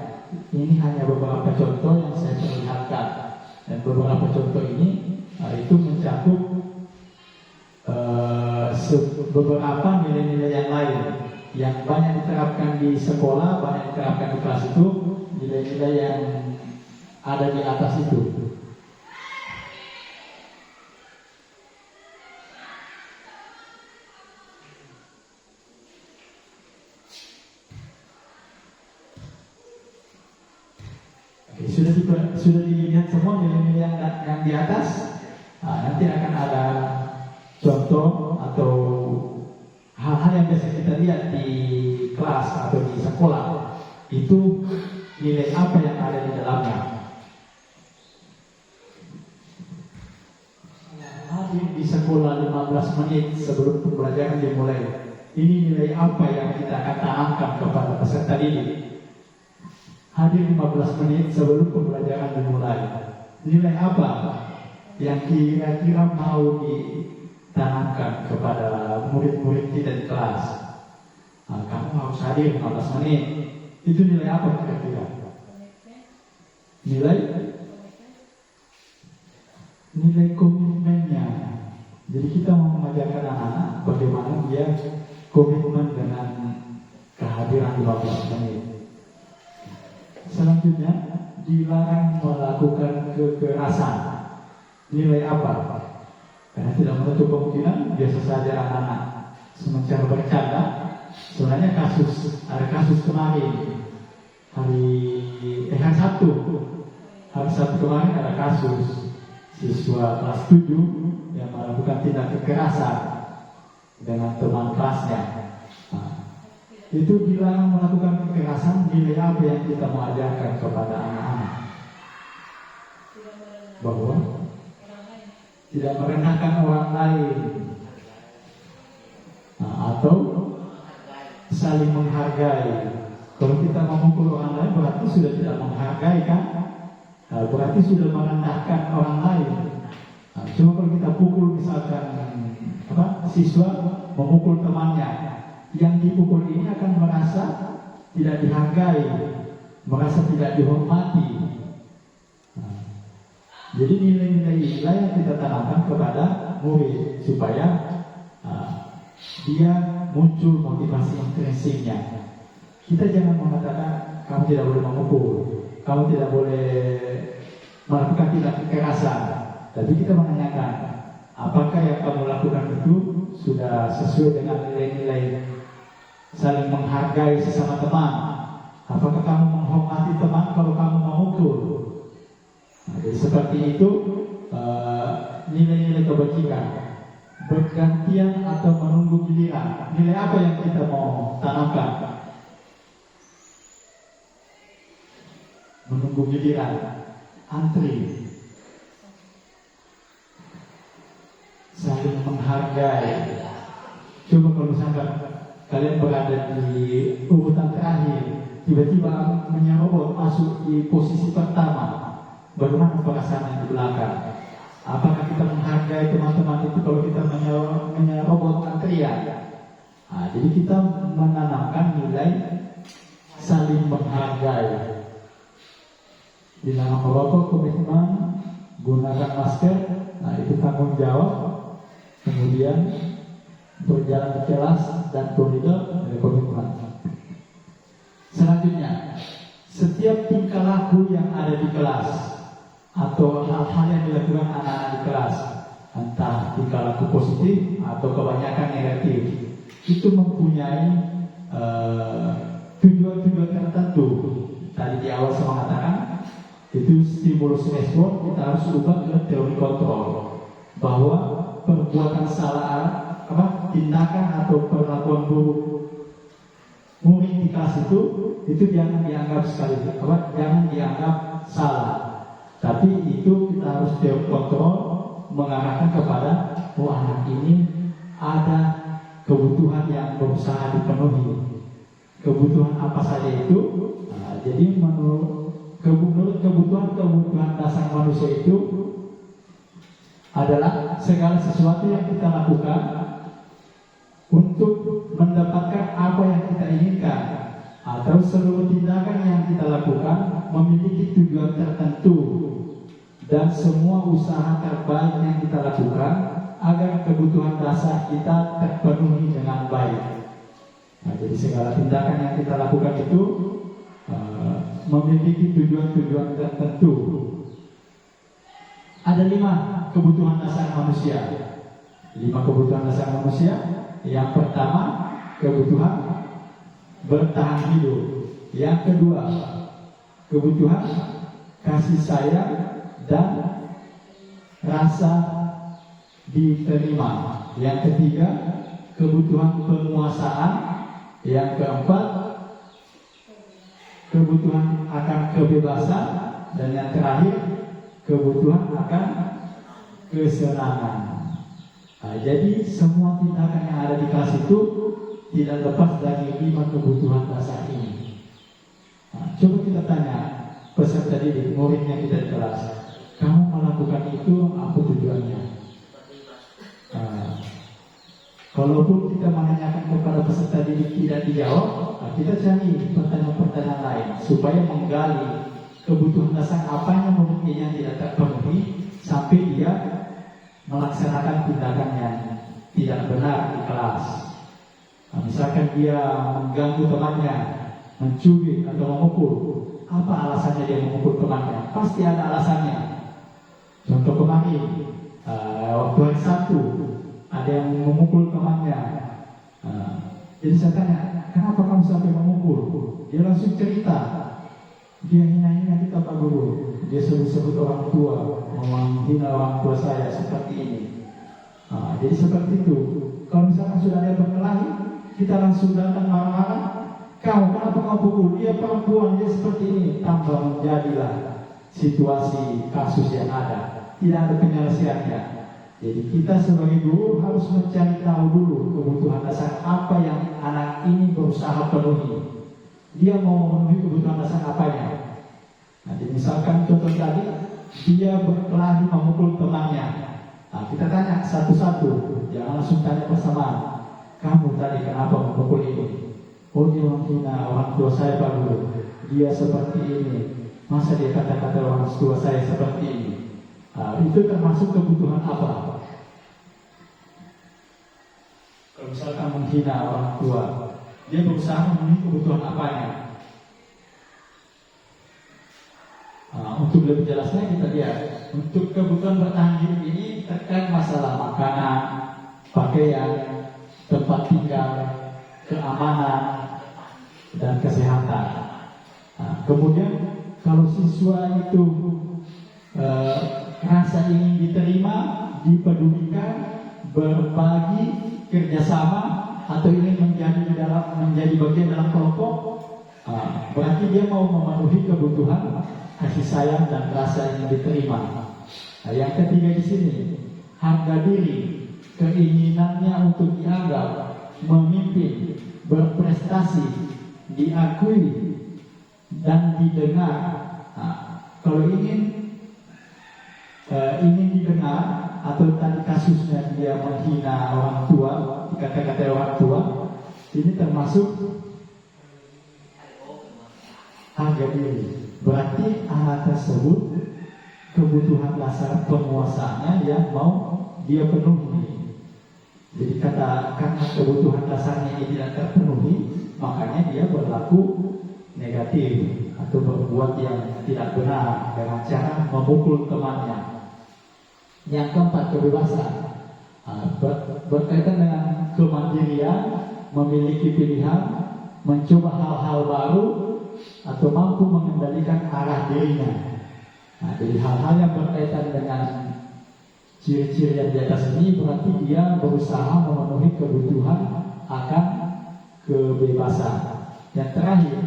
Ini hanya beberapa contoh yang saya perlihatkan. Dan beberapa contoh ini itu mencakup beberapa nilai-nilai yang lain yang banyak diterapkan di sekolah, banyak diterapkan di kelas itu, nilai-nilai yang ada di atas itu. Sudah dilihat semua nilai-nilai yang di atas. Nanti akan ada contoh atau hal-hal yang biasa kita lihat di kelas atau di sekolah. Itu nilai apa yang ada di dalamnya. Hadir di sekolah 15 menit sebelum pembelajaran dimulai. Ini nilai apa yang kita akan tanamkan kepada peserta didik. Hadir 15 menit sebelum pembelajaran dimulai. Nilai apa yang kira-kira mau ditanamkan kepada murid-murid kita di kelas? Kamu harus hadir 15 menit. Itu nilai apa kira-kira? Nilai komitmennya. Jadi kita mau mengajarkan anak-anak bagaimana dia komitmen dengan kehadiran 15 menit. Selanjutnya, dilarang melakukan kekerasan. Nilai apa? Karena tidak menutup kemungkinan biasa saja anak-anak semenjak bercanda. Sebenarnya ada kasus kemarin hari Sabtu kemarin ada kasus siswa kelas 7 yang melakukan tindak kekerasan dengan teman kelasnya. Itu dilarang melakukan kekerasan. Nilai apa yang kita mau ajarkan kepada anak-anak? Bahwa tidak merendahkan orang lain, atau saling menghargai. Kalau kita memukul orang lain berarti sudah tidak menghargai, kan? Berarti sudah merendahkan orang lain. Cuma kalau kita pukul misalkan siswa memukul temannya, yang dipukul ini akan merasa tidak dihargai, merasa tidak dihormati. Jadi nilai-nilai yang kita tanamkan kepada murid supaya dia muncul motivasi intrinsiknya. Kita jangan mengatakan kamu tidak boleh memukul, kamu tidak boleh melakukan tindak kekerasan, tapi kita menanyakan apakah yang kamu lakukan itu sudah sesuai dengan nilai-nilai saling menghargai sesama teman. Apakah kamu menghormati teman kalau kamu memukul? Jadi seperti itu nilai-nilai kebajikan. Bergantian atau menunggu giliran. Nilai apa yang kita mau tanamkan? Menunggu giliran, antri, saling menghargai. Coba kalau misalkan kalian berada di urutan terakhir, tiba-tiba menyerobot masuk di posisi pertama, bagaimana perasaan yang di belakang? Apakah kita menghargai teman-teman itu kalau kita menyerobot antrian? Jadi kita menanamkan nilai saling menghargai. Di dalam merokok komitmen, gunakan masker, itu tanggung jawab. Kemudian berjalan di kelas dan koridor dari komitmen. Selanjutnya, setiap tingkah laku yang ada di kelas atau hal-hal yang dilakukan anak-anak di kelas, entah tingkah laku positif atau kebanyakan negatif, itu mempunyai tujuan-tujuan tertentu. Tadi di awal saya mengatakan itu stimulus respon, kita harus ubah ke teori kontrol, bahwa perbuatan salah, tindakan atau perlakuan buruk murid di kelas itu jangan dianggap jangan dianggap salah, tapi itu kita harus teori kontrol, mengarahkan kepada anak ini ada kebutuhan yang berusaha dipenuhi. Kebutuhan apa saja itu? Jadi menurut kebutuhan dasar manusia itu adalah segala sesuatu yang kita lakukan untuk mendapatkan apa yang kita inginkan, atau seluruh tindakan yang kita lakukan memiliki tujuan tertentu, dan semua usaha terbaik yang kita lakukan agar kebutuhan dasar kita terpenuhi dengan baik. Jadi segala tindakan yang kita lakukan itu memiliki tujuan-tujuan tertentu. Ada 5 kebutuhan dasar manusia. 5 kebutuhan dasar manusia. Yang pertama, kebutuhan bertahan hidup. Yang kedua, kebutuhan kasih sayang dan rasa diterima. Yang ketiga, kebutuhan penguasaan. Yang keempat, kebutuhan akan kebebasan. Dan yang terakhir, kebutuhan akan kesenangan. Jadi semua tindakan yang ada di kelas itu tidak lepas dari 5 kebutuhan dasar ini. Coba kita tanya peserta didik, muridnya kita di kelas, kamu melakukan itu apa tujuannya? Kalaupun kita menanyakan kepada peserta didik tidak dijawab, kita cari pertanyaan-pertanyaan lain supaya menggali kebutuhan dasar apanya muridnya yang tidak terpenuhi sampai dia melaksanakan tindakan yang tidak benar di kelas. Misalkan dia mengganggu temannya, mencubit atau memukul, apa alasannya dia memukul temannya? Pasti ada alasannya. Contoh kemarin, waktu hari Sabtu, ada yang memukul temannya. Jadi saya tanya, kenapa kamu sampai memukul? Dia langsung cerita. Dia hina-hina kita Pak Guru. Dia sebut-sebut orang tua, menghina orang tua saya seperti ini. Jadi seperti itu. Kalau misalkan sudah ada berkelahi, kita langsung datang marah-marah. Kau kenapa kau pukul? Dia perempuan, dia seperti ini. Tambah menjadilah situasi kasus yang ada. Tidak ada penyelesaiannya. Jadi kita sebagai guru harus mencari tahu dulu kebutuhan dasar apa yang anak ini berusaha penuhi. Dia mau memenuhi kebutuhan dasar apanya? Jadi misalkan contoh tadi, dia berkelahi memukul temannya. Kita tanya satu-satu, jangan langsung tanya bersamaan. Kamu tadi kenapa memukul ini? Oh, dia menghina orang tua saya Pak Guru. Dia seperti ini. Masa dia kata-kata orang tua saya seperti ini? Itu termasuk kebutuhan apa? Kalau misalkan menghina orang tua, dia berusaha memenuhi kebutuhan apanya. Untuk lebih jelasnya kita lihat, untuk kebutuhan bertahan hidup ini terkait masalah makanan, pakaian, tempat tinggal, keamanan, dan kesehatan. Kemudian kalau siswa itu rasa ingin diterima, dipedulikan, berbagi, kerjasama, atau ingin menjadi bagian dalam kelompok, berarti dia mau memenuhi kebutuhan kasih sayang dan rasa ingin diterima. Yang ketiga di sini, harga diri, keinginannya untuk dianggap, memimpin, berprestasi, diakui dan didengar. Kalau ingin didengar, atau tadi kasusnya dia menghina orang tua, dikata-kata orang tua, ini termasuk harga diri. Berarti anak tersebut kebutuhan dasar penguasanya yang mau dia penuhi. Jadi karena kebutuhan dasarnya ini tidak terpenuhi, makanya dia berlaku negatif atau berbuat yang tidak benar dengan cara memukul temannya. Yang keempat, kebebasan, berkaitan dengan kemandirian, memiliki pilihan, mencoba hal-hal baru, atau mampu mengendalikan arah dirinya. Jadi hal-hal yang berkaitan dengan ciri-ciri yang di atas ini berarti dia berusaha memenuhi kebutuhan akan kebebasan. Yang terakhir,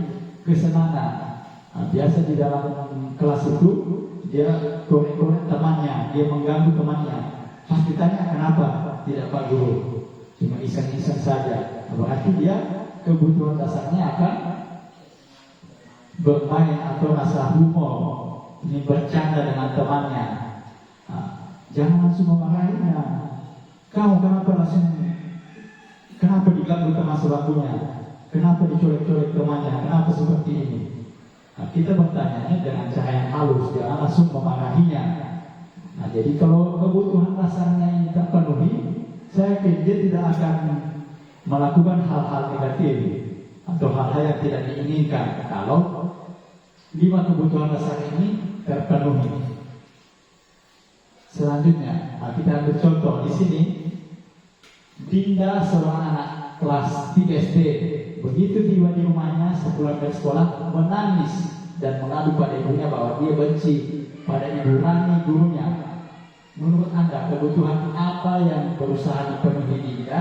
kesenangan. Biasa di dalam kelas itu dia korek-korek temannya, dia mengganggu temannya. Pas ditanya kenapa, tidak Pak Guru, cuma iseng-iseng saja. Berarti dia kebutuhan dasarnya akan bermain atau rasa humor, ini bercanda dengan temannya. Jangan langsung memarahinya. Kamu kenapa diganggu teman sebangkunya? Kenapa dicolek-colek temannya? Kenapa seperti ini? Kita bertanya dengan cara yang halus, jangan langsung memarahinya. Jadi kalau kebutuhan dasarnya ini terpenuhi, saya yakin dia tidak akan melakukan hal-hal negatif atau hal-hal yang tidak diinginkan kalau 5 kebutuhan dasar ini terpenuhi. Selanjutnya, kita ambil contoh di sini. Dinda, seorang anak kelas 3 SD, begitu tiba di rumahnya sepulang dari sekolah, menangis dan mengadu pada ibunya bahwa dia benci pada ibu Rani, gurunya. Menurut Anda, kebutuhan apa yang berusaha dipenuhi Dinda?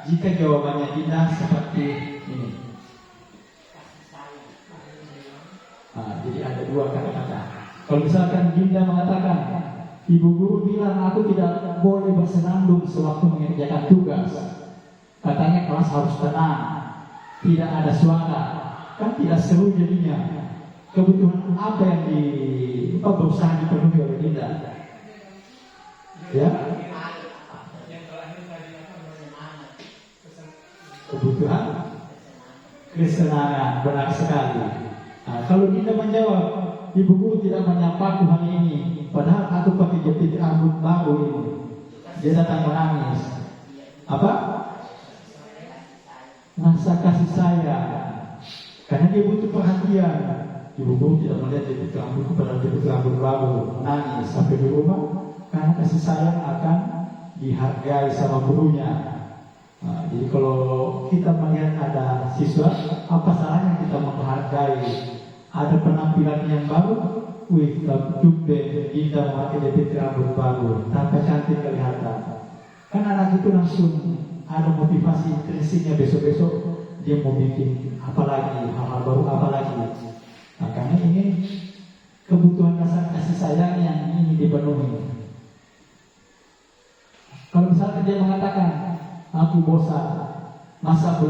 Jika jawabannya Dinda seperti ini. Jadi ada 2 kata-kata. Kalau misalkan Dinda mengatakan, ibu guru bilang aku tidak boleh bersenandung sewaktu mengerjakan tugas. Katanya kelas harus tenang, tidak ada suara, kan tidak seru jadinya. Kebutuhan apa yang berusaha dipenuhi oleh Dinda? Ya? Kebutuhan kesenangan, benar sekali. Kalau Dinda menjawab, ibu guru tidak menyapaku hari ini, padahal aku pakai jepit rambut baru ini. Dia datang menangis. Apa? Rasa kasih sayang. Karena dia butuh perhatian. Ibu guru tidak melihat jepit rambut kepada jepit rambut baru, menangis sampai di rumah. Karena kasih sayang akan dihargai sama gurunya. Jadi kalau kita melihat ada siswa, apa salahnya kita menghargai? Ada penampilan yang baru, wih, tumbe, Dinda memakai jepit rambut baru, tambah cantik kelihatan. Kan anak itu langsung ada motivasi intrinsiknya, besok-besok dia mau bikin apa lagi, hal-hal baru apa lagi. Makanya ini kebutuhan dasar kasih sayang yang ingin dipenuhi. Kalau misalnya dia mengatakan, aku bosan, masa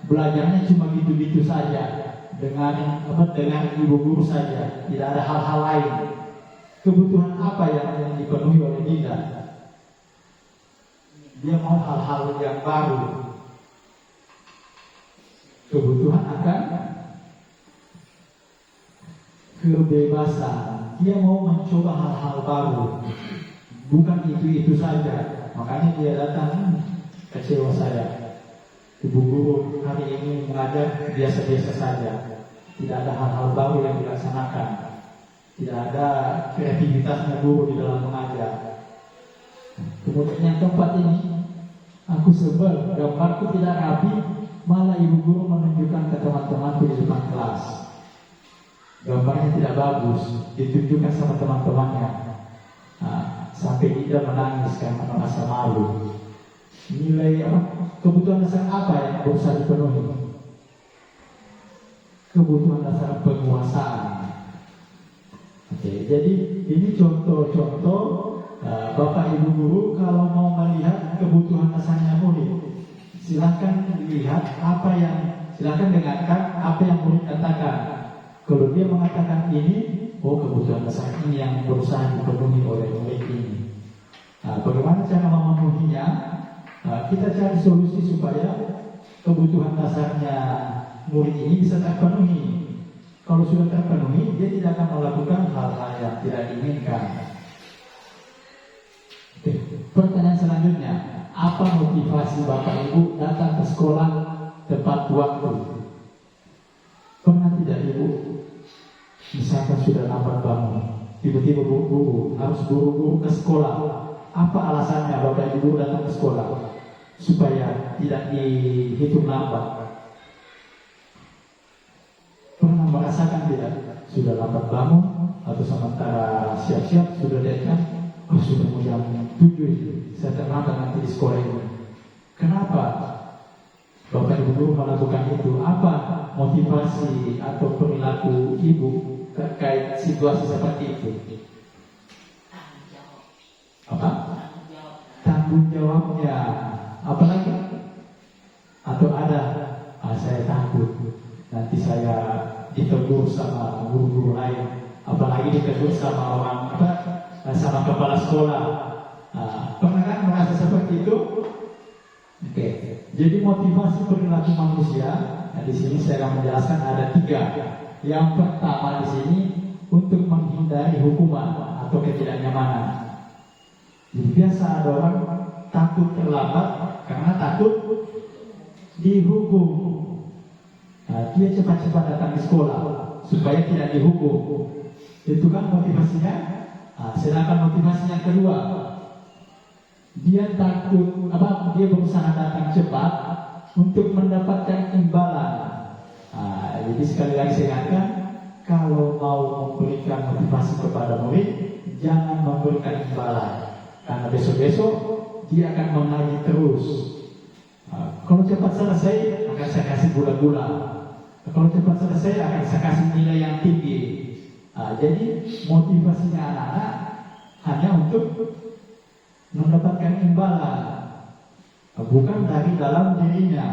belajarnya cuma gitu-gitu saja, dengan ibu guru saja, tidak ada hal-hal lain. Kebutuhan apa yang dipenuhi oleh Dinda? Dia mau hal-hal yang baru. Kebutuhan akan kebebasan. Dia mau mencoba hal-hal baru, bukan itu saja. Makanya dia datang kecewa saya. Ibu guru hari ini mengajar biasa-biasa saja. Tidak ada hal-hal baru yang dilaksanakan. Tidak ada kreativitasnya guru di dalam mengajar. Kemudian yang keempat ini, aku sebel, gambarku tidak rapi, malah ibu guru menunjukkan ke teman-temanku di depan kelas. Gambarnya tidak bagus, ditunjukkan sama teman-temannya. Sampai dia menangis karena merasa malu. Nilai kebutuhan dasar apa yang berusaha dipenuhi? Kebutuhan dasar penguasaan. Oke, jadi ini contoh-contoh Bapak Ibu guru kalau mau melihat kebutuhan dasarnya murid, silakan dengarkan apa yang murid katakan. Kalau dia mengatakan ini, kebutuhan dasar ini yang berusaha dipenuhi oleh murid ini. Bagaimana cara memenuhinya? Kita cari solusi supaya kebutuhan dasarnya murid ini bisa terpenuhi. Kalau sudah terpenuhi, dia tidak akan melakukan hal-hal yang tidak diinginkan. Pertanyaan selanjutnya, apa motivasi Bapak Ibu datang ke sekolah tepat waktu? Pernah tidak Ibu? Misalkan sudah lambat bangun, tiba-tiba buru-buru harus buru-buru ke sekolah. Apa alasannya Bapak Ibu datang ke sekolah? Supaya tidak dihitung lambat. Pernah merasakan tidak? Sudah lambat bangun atau sementara siap-siap sudah dekat, sudah mau jam 7, saya terlambat nanti di sekolah ini. Kenapa Bapak Ibu guru melakukan itu? Apa motivasi atau perilaku ibu terkait situasi seperti itu? Apa? Tanggung jawabnya. Apalagi? Atau ada? Saya takut nanti saya ditegur sama guru-guru lain, apalagi ditegur sama sama kepala sekolah. Pernah kan merasa seperti itu? Oke. Jadi motivasi perilaku manusia, di sini saya akan menjelaskan ada 3. Yang pertama di sini untuk menghindari hukuman atau ketidaknyamanan. Jadi biasa ada orang takut terlambat karena takut dihukum. Dia cepat-cepat datang di sekolah supaya tidak dihukum. Itu kan motivasinya. Sedangkan motivasi yang kedua, dia takut dia berusaha datang cepat untuk mendapatkan imbalan. Jadi sekali lagi saya ingatkan, kalau mau memberikan motivasi kepada murid, jangan memberikan imbalan, karena besok-besok dia akan menagih terus. Kalau cepat selesai, akan saya kasih gula-gula. Kalau cepat selesai, akan saya kasih nilai yang tinggi. Jadi motivasinya anak-anak hanya untuk mendapatkan imbalan, bukan dari dalam dirinya.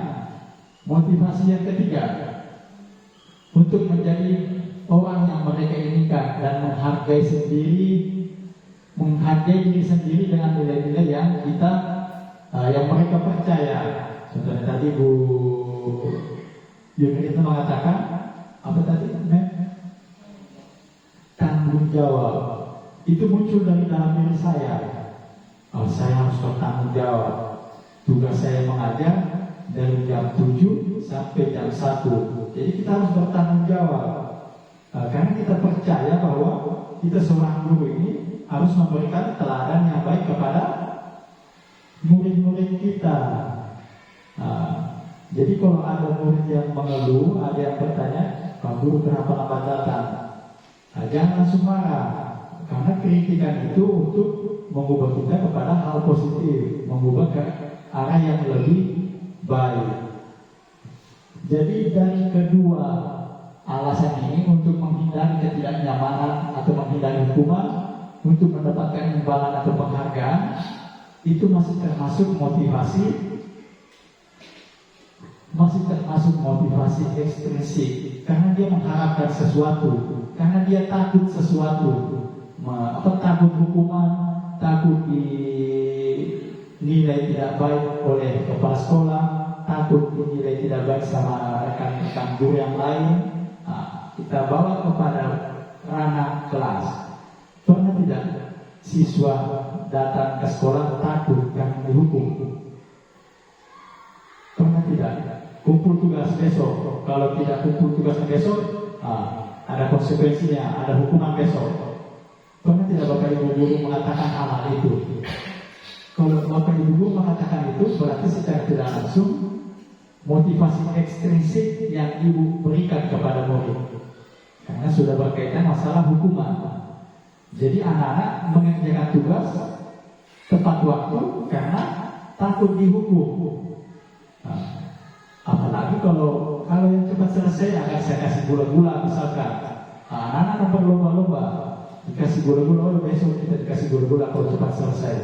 Motivasi yang ketiga, untuk menjadi orang yang mereka inginkan dan menghargai diri sendiri dengan nilai-nilai yang yang mereka percaya. Contohnya tadi Bu Yuni itu mengatakan apa tadi? Tanggung jawab. Itu muncul dari dalam diri saya. Saya harus bertanggung jawab. Tugas saya mengajar dari jam 7 sampai jam 1. Jadi kita harus bertanggung jawab. Karena kita percaya bahwa kita seorang guru ini harus memberikan teladan yang baik kepada murid-murid kita. Jadi kalau ada murid yang mengeluh, ada yang bertanya, Pak Guru kenapa lambat datang? Jangan langsung marah, karena kritikan itu untuk mengubah kita kepada hal positif, mengubah ke arah yang lebih baik. Jadi dari kedua alasan ini, untuk menghindari ketidaknyamanan atau menghindari hukuman, untuk mendapatkan imbalan atau penghargaan, itu masih termasuk motivasi ekstrinsik, karena dia mengharapkan sesuatu, karena dia takut sesuatu, takut hukuman, takut dinilai tidak baik oleh kepala sekolah, takut dinilai tidak baik sama rekan-rekan guru yang lain. Kita bawa kepada ranah kelas. Pernah tidak siswa datang ke sekolah takut karena dihukum? tugas besok. Kalau tidak kumpul tugasnya besok, ada konsekuensinya, ada hukuman besok. Pernah tidak Bapak Ibu guru mengatakan hal itu? Kalau Bapak Ibu guru mengatakan itu, berarti secara tidak langsung motivasi ekstrinsik yang Ibu berikan kepada murid, karena sudah berkaitan masalah hukuman. Jadi anak-anak mengerjakan tugas tepat waktu karena takut dihukum. Apalagi kalau yang cepat selesai akan saya kasih gula-gula misalkan. Anak-anak akan berlomba-lomba, dikasih gula-gula, besok kita dikasih gula-gula kalau cepat selesai.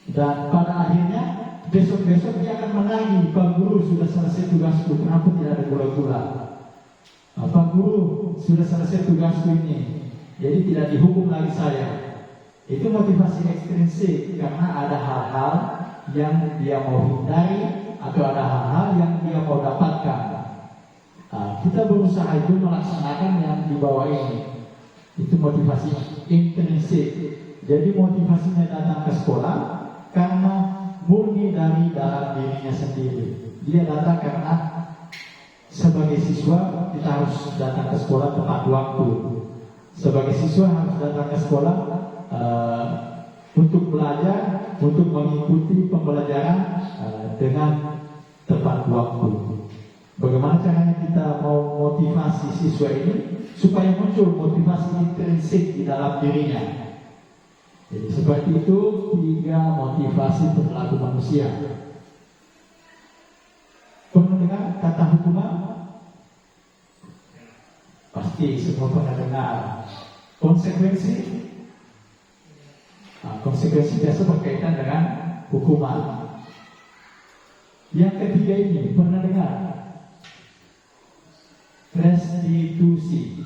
Dan pada akhirnya besok-besok dia akan menagih, Pak Guru sudah selesai tugasku, kenapa tidak ada gula-gula? Pak Guru sudah selesai tugasku ini, jadi tidak dihukum lagi saya. Itu motivasi ekstrinsik, karena ada hal-hal yang dia mau hindari atau ada hal-hal yang dia mau dapatkan. Kita berusaha itu melaksanakan yang di bawah ini. Itu motivasi intrinsik. Jadi motivasinya datang ke sekolah karena murni dari dalam dirinya sendiri. Dia datang karena sebagai siswa kita harus datang ke sekolah tepat waktu. Sebagai siswa harus datang ke sekolah untuk belajar, untuk mengikuti pembelajaran dengan tepat waktu. Bagaimana caranya kita mau motivasi siswa ini supaya muncul motivasi intrinsik di dalam dirinya? Jadi seperti itu 3 motivasi perilaku manusia. Pernah dengar kata hukuman? Pasti semua pernah dengar. Konsekuensi? Konsekuensi biasa berkaitan dengan hukuman. Yang ketiga ini pernah dengar? Restitusi.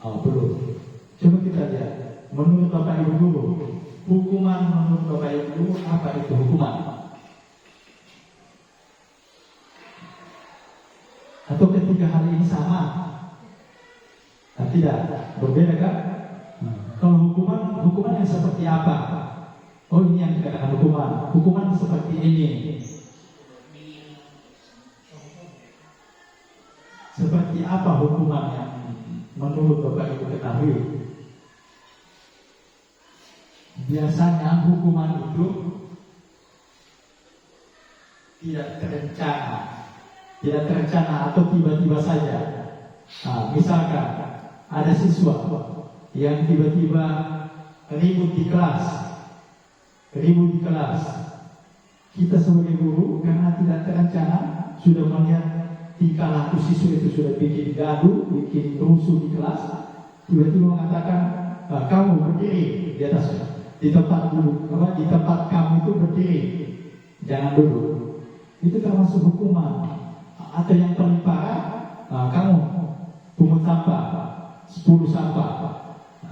Belum. Coba kita lihat. Menurut Bapak Ibu guru, hukuman menurut Bapak Ibu guru, apa itu hukuman? Atau ketiga hal ini sama? Tidak, berbeda kan? Kalau hukuman yang seperti apa? Oh, ini yang dikatakan hukuman. Hukuman seperti ini. Seperti apa hukuman yang menurut Bapak Ibu ketahui? Biasanya hukuman itu tidak terencana atau tiba-tiba saja. Misalkan ada siswa yang tiba-tiba ribut di kelas. Kita sebagai guru karena tidak terencana sudah melihat tingkah laku siswa itu sudah bikin gaduh, bikin rusuh di kelas, tiba-tiba mengatakan kamu berdiri di atas di tempat kamu itu berdiri, jangan duduk. Itu termasuk hukuman. Atau yang paling parah, kamu pungut sampah 10 sampah.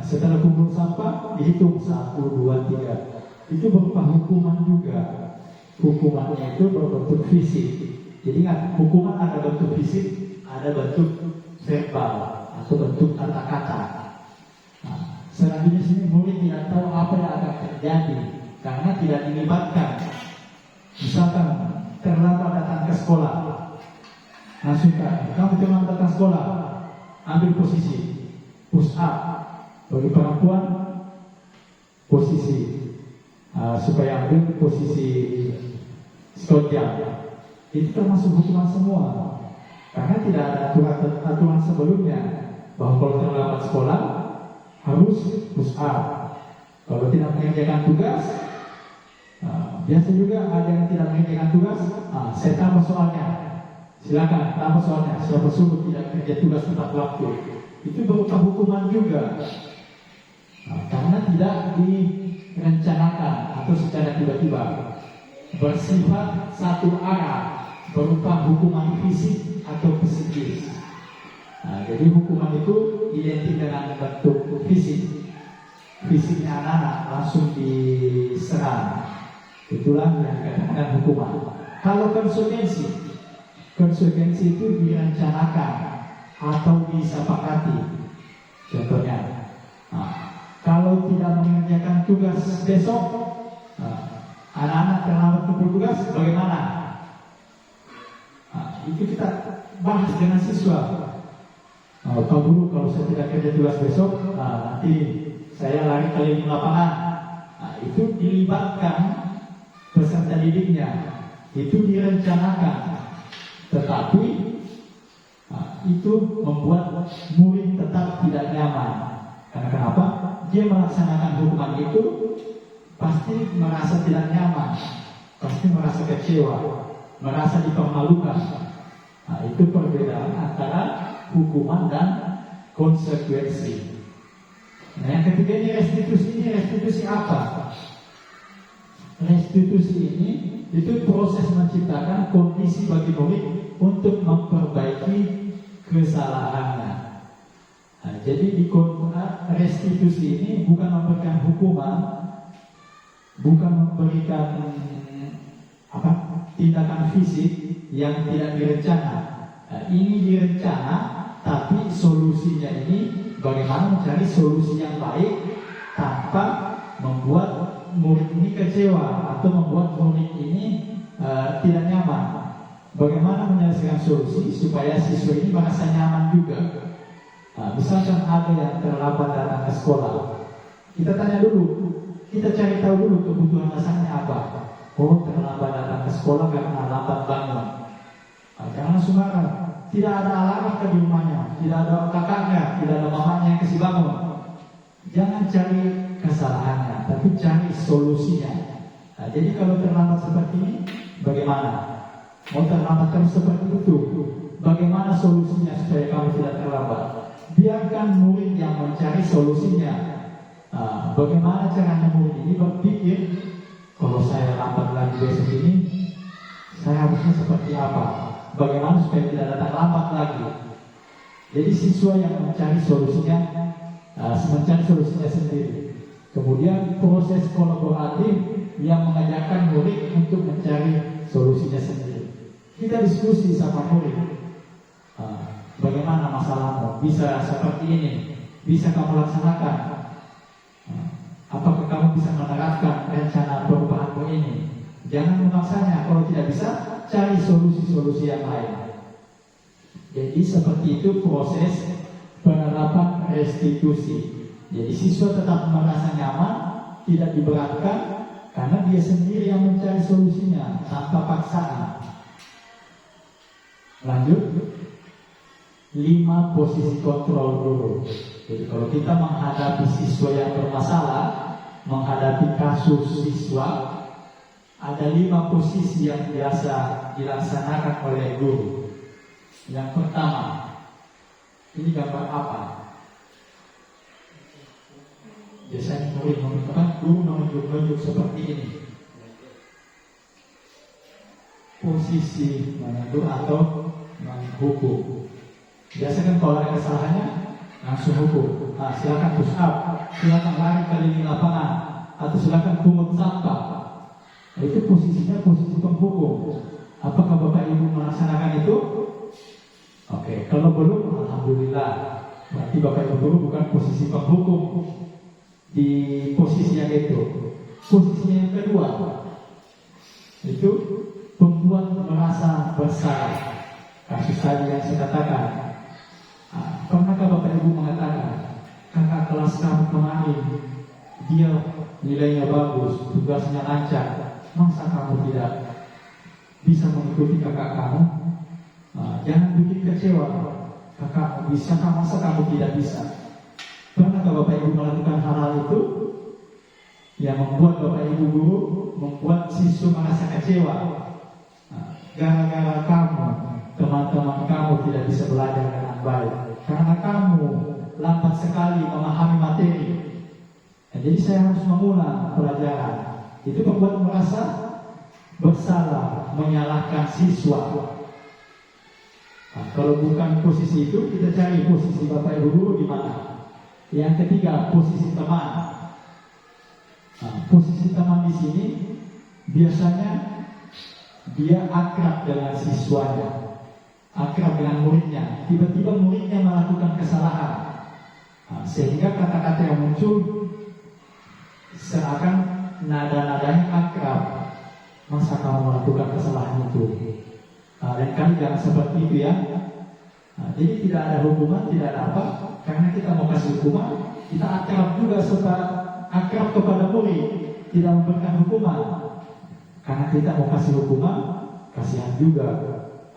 Setelah pungut sampah dihitung 1, 2, 3. Itu berupa hukuman juga. Hukumannya itu berbentuk fisik. Jadi ingat, hukuman ada bentuk fisik, ada bentuk verbal atau bentuk kata-kata. Selanjutnya sini murid tidak tahu apa yang akan terjadi karena tidak dilibatkan. Misalkan terlambat datang ke sekolah, langsung kamu terlambat datang sekolah, ambil posisi push up. Bagi perempuan posisi supaya ambil posisi squat jump. Itu termasuk hukuman semua karena tidak ada aturan sebelumnya bahwa kalau terlambat sekolah harus push up. Kalau tidak mengerjakan tugas, biasa juga ada yang tidak mengerjakan tugas. Saya tambah soalnya, silakan tambah soalnya. Siapa suruh tidak kerja tugas tepat waktu? Itu berupa hukuman juga, karena tidak direncanakan atau secara tiba-tiba, bersifat satu arah, berupa hukuman fisik atau psikis. Jadi hukuman itu identik dengan bentuk fisik. Fisiknya anak-anak langsung diserang. Itulah yang dikatakan hukuman. Kalau konsekuensi itu direncanakan atau disepakati. Contohnya, kalau tidak mengerjakan tugas besok, anak-anak terlambat kumpul tugas, bagaimana? itu kita bahas dengan siswa. Pak Guru, kalau saya tidak kerja tugas besok, nanti saya lari keliling lapangan. Itu dilibatkan peserta didiknya, itu direncanakan. Tetapi itu membuat murid tetap tidak nyaman. Karena kenapa? Dia melaksanakan hukuman itu pasti merasa tidak nyaman, pasti merasa kecewa, merasa dipermalukan. Itu perbedaan antara hukuman dan konsekuensi. Nah, yang ketiga ini restitusi. Ini restitusi apa? Restitusi ini itu proses menciptakan kondisi bagi murid untuk memperbaiki kesalahannya. Jadi di restitusi ini bukan memberikan hukuman, bukan memberikan tindakan fisik yang tidak direncana. Ini direncana, tapi solusinya ini bagaimana mencari solusi yang baik tanpa membuat murid ini kecewa atau membuat murid ini tidak nyaman. Bagaimana menyelesaikan solusi supaya siswa ini merasa nyaman juga. Misalkan ada yang terlambat datang ke sekolah, kita tanya dulu, kita cari tahu dulu kebutuhan dasarnya apa. Oh, terlambat datang ke sekolah karena lambat bangun, karena sumarah, tidak ada alamat di rumahnya, tidak ada kakaknya, tidak ada mamanya yang kasih bangun. Jangan cari kesalahannya, tapi cari solusinya. Jadi kalau terlambat seperti ini, bagaimana? Mau terlambat terus seperti itu, bagaimana solusinya supaya kamu tidak terlambat? Biarkan murid yang mencari solusinya. Bagaimana caranya murid ini berpikir, kalau saya lambat lagi besok ini, saya harusnya seperti apa? Bagaimana supaya tidak datang lambat lagi? Jadi siswa yang mencari solusinya, sendiri. Kemudian proses kolaboratif yang mengajarkan murid untuk mencari solusinya sendiri. Kita diskusi sama murid. Bagaimana masalahmu? Bisa seperti ini? Bisa kamu laksanakan? Apakah kamu bisa menerapkan rencana perubahanmu ini? Jangan memaksanya. Kalau tidak bisa, cari solusi-solusi yang lain. Jadi seperti itu proses penerapan restitusi. Jadi siswa tetap merasa nyaman, tidak diberatkan, karena dia sendiri yang mencari solusinya tanpa paksaan. Lanjut. 5 posisi kontrol guru. Jadi kalau kita menghadapi siswa yang bermasalah, menghadapi kasus siswa, ada 5 posisi yang biasa dilaksanakan oleh guru. Yang pertama, ini gambar apa? Biasanya guru menunjuk seperti ini. Posisi menegur atau menghukum. Biasa kan kalau ada kesalahannya langsung hukum. Silakan push up, silakan lari keliling lapangan, atau silakan pungut sampah. Itu posisinya posisi penghukum. Apakah Bapak Ibu melaksanakan itu? Oke, kalau belum, alhamdulillah. Berarti Bapak Ibu guru bukan posisi penghukum di posisi yang itu. Posisi yang kedua itu pembuat merasa bersalah. Kasus tadi yang saya katakan. Pernahkah Bapak Ibu mengatakan, kakak kelas kamu kemarin dia nilainya bagus, tugasnya lancar, masa kamu tidak bisa mengikuti kakak kamu? Jangan bikin kecewa. Kakak bisa, masa kamu tidak bisa? Pernahkah Bapak Ibu melakukan hal itu yang membuat Bapak Ibu guru, membuat siswa merasa kecewa? Gara-gara kamu, teman-teman kamu tidak bisa belajar dengan baik, karena kamu lambat sekali memahami materi. Jadi saya harus mengulang pelajaran. Itu membuat merasa bersalah, menyalahkan siswa. Kalau bukan posisi itu, kita cari posisi Bapak Ibu guru di mana. Yang ketiga, posisi teman. Posisi teman di sini biasanya dia akrab dengan siswanya, akrab dengan muridnya. Tiba-tiba muridnya melakukan kesalahan, sehingga kata-kata yang muncul seakan nada-nadanya akrab. Masa kamu melakukan kesalahan itu? Lain kali jangan seperti itu ya. Jadi tidak ada hukuman, tidak ada apa. Karena kita mau kasih hukuman, kita akrab juga serta akrab kepada murid, tidak memberikan hukuman. Karena kita mau kasih hukuman, kasihan juga.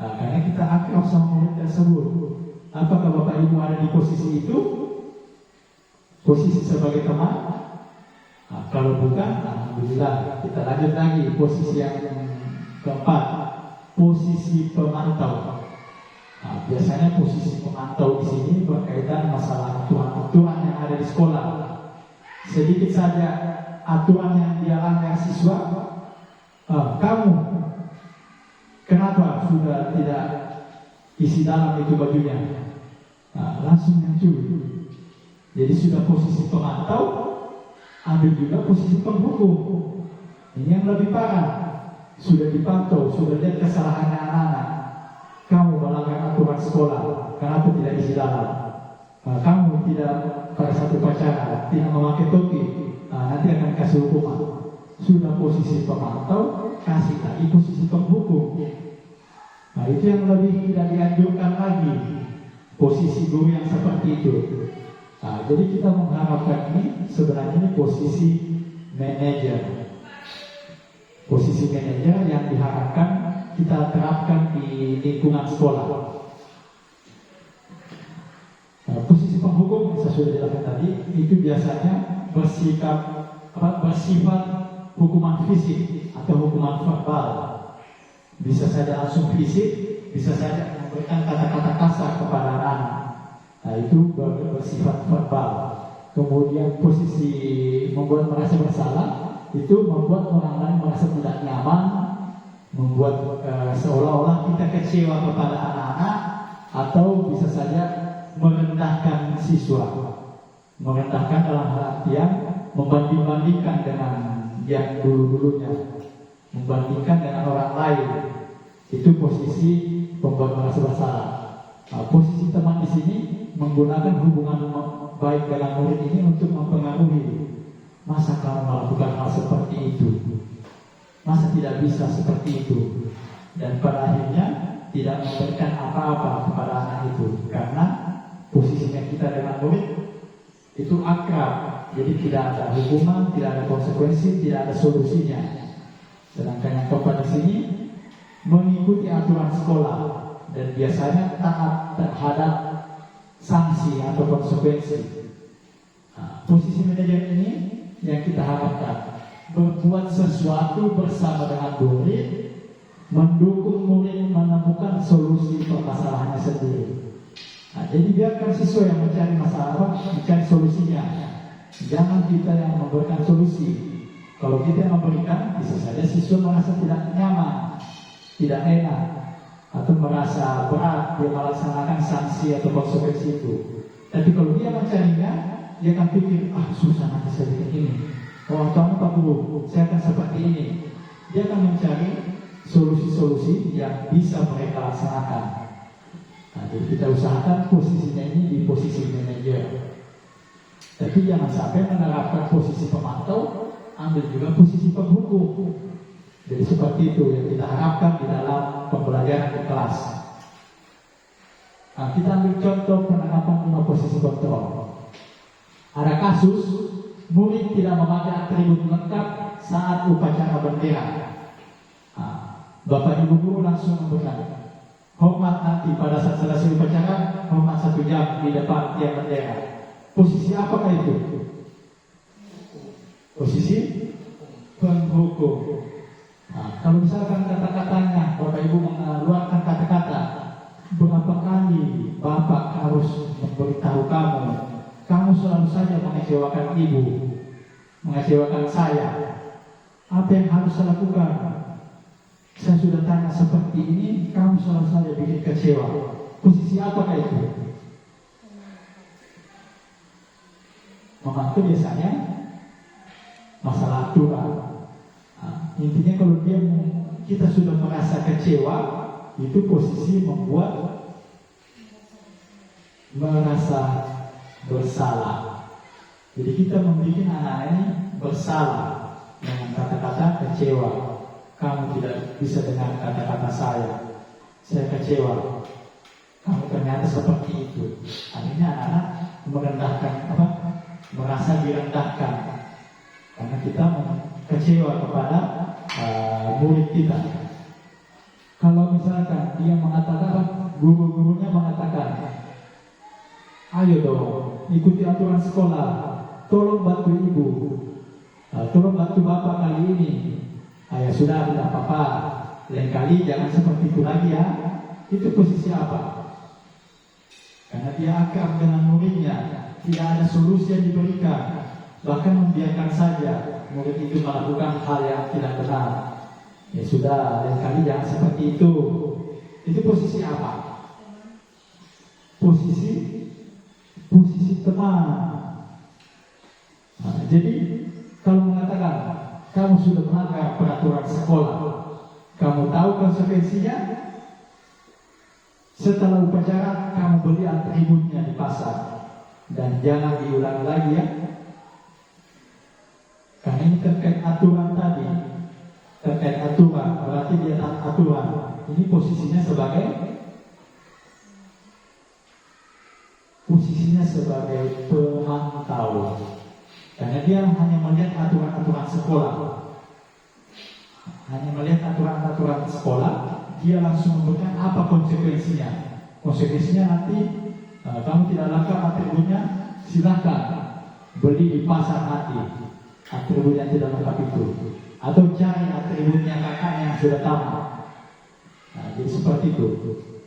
Karena kita akrab sama murid tersebut. Apakah Bapak Ibu ada di posisi itu? Posisi sebagai teman? Kalau bukan, alhamdulillah. Kita lanjut lagi posisi yang keempat, posisi pemantau. Biasanya posisi pemantau di sini berkaitan masalah aturan-aturan yang ada di sekolah. Sedikit saja aturan yang dilanggar siswa, kamu kenapa sudah tidak isi dalam itu bajunya? Langsung mencuri. Jadi sudah posisi pemantau, ambil juga posisi penghukum. Ini yang lebih parah. Sudah dipantau, sudah lihat kesalahannya anak-anak. Kamu melanggar aturan sekolah, kenapa tidak isi dalam? Kamu tidak pada satu upacara tidak memakai topi, nanti akan kasih hukuman. Sudah posisi pemantau, kasih lagi posisi penghukum. Itu yang lebih tidak dianjurkan lagi, posisi guru yang seperti itu. Jadi kita mengharapkan ini sebenarnya ini posisi manajer. Posisi manajer yang diharapkan kita terapkan di lingkungan sekolah. Posisi penghukum saya sudah jelaskan tadi, itu biasanya bersifat hukuman fisik atau hukuman verbal. Bisa saja langsung fisik, bisa saja memberikan kata-kata kasar kepada anak. Itu bersifat verbal. Kemudian posisi membuat merasa bersalah, itu membuat orang lain merasa tidak nyaman, membuat seolah-olah kita kecewa kepada anak-anak, atau bisa saja merendahkan siswa. Merendahkan dalam artian membanding-bandingkan dengan yang dulu-dulunya, membandingkan dengan orang lain. Itu posisi membuat merasa bersalah. Posisi teman di sini menggunakan hubungan baik dengan murid ini untuk mempengaruhi. Masa kamu melakukan hal seperti itu? Masa tidak bisa seperti itu? Dan pada akhirnya tidak memberikan apa-apa kepada anak itu, karena posisinya kita dengan murid itu akrab. Jadi tidak ada hukuman, tidak ada konsekuensi, tidak ada solusinya. Sedangkan yang keempat di sini mengikuti aturan sekolah dan biasanya taat terhadap sanksi atau konsekuensi. Posisi manajer ini yang kita harapkan berbuat sesuatu bersama dengan murid, mendukung murid menemukan solusi permasalahannya sendiri. Jadi biarkan siswa yang mencari masalah, mencari solusinya. Jangan kita yang memberikan solusi. Kalau kita yang memberikan, bisa saja siswa merasa tidak nyaman, tidak enak, atau merasa berat dia melaksanakan sanksi atau konsekuensi itu. Tapi kalau dia mencarinya, dia akan pikir, susah nanti saya bikin ini. Tahu Pak Guru, saya akan seperti ini. Dia akan mencari solusi-solusi yang bisa mereka laksanakan. Jadi kita usahakan posisinya ini di posisi manajer. Tapi jangan sampai menerapkan posisi pemantau, ambil juga posisi penghukum. Jadi seperti itu yang kita harapkan di dalam pembelajaran di kelas. Kita ambil contoh penerapan 5 posisi kontrol. Ada kasus murid tidak memakai atribut lengkap saat upacara bendera. Bapak Ibu guru langsung memberikan hormat nanti pada saat selesai upacara, hormat 1 jam di depan tiang bendera. Posisi apakah itu? Posisi penghukum. Kalau misalkan kata-katanya Bapak Ibu mengeluarkan kata-kata, berapa kali Bapak harus memberitahu kamu selalu saja mengecewakan ibu, mengecewakan saya. Apa yang harus saya lakukan? Saya sudah tanya seperti ini, kamu selalu saja bikin kecewa. Posisi apakah itu? Membantu biasanya masalah aturan. Intinya kalau kita sudah merasa kecewa, itu posisi membuat merasa bersalah. Jadi kita membuat anak ini bersalah dengan kata-kata kecewa. Kamu tidak bisa dengar kata-kata saya. saya kecewa. Kamu ternyata seperti itu. Akhirnya anak-anak merendahkan merasa direndahkan karena kita kecewa kepada murid kita. Kalau misalkan dia mengatakan, guru-gurunya mengatakan, ayo dong, ikuti aturan sekolah, tolong bantu ibu, tolong bantu bapak kali ini. Ya sudah, tidak apa-apa, lain kali jangan seperti itu lagi ya. Itu posisi apa? Karena dia akrab dengan muridnya, tidak ada solusi yang diberikan, bahkan membiarkan saja murid itu melakukan hal yang tidak benar. Ya sudah, lain kali jangan seperti itu. Itu posisi apa? Posisi teman. Jadi kalau mengatakan kamu sudah melanggar peraturan sekolah, kamu tahu konsekuensinya. Setelah upacara kamu beli atributnya di pasar dan jangan diulangi lagi ya. Karena ini terkait aturan tadi, terkait aturan, berarti dia taat aturan. Ini posisinya sebagai pemantau. Karena dia hanya melihat aturan-aturan sekolah. Hanya melihat aturan-aturan sekolah, dia langsung memberikan apa konsekuensinya. Konsekuensinya nanti kamu tidak lengkap atributnya, silakan beli di pasar nanti atribut yang tidak lengkap itu, atau cari atributnya kakaknya yang sudah tamat. Jadi seperti itu.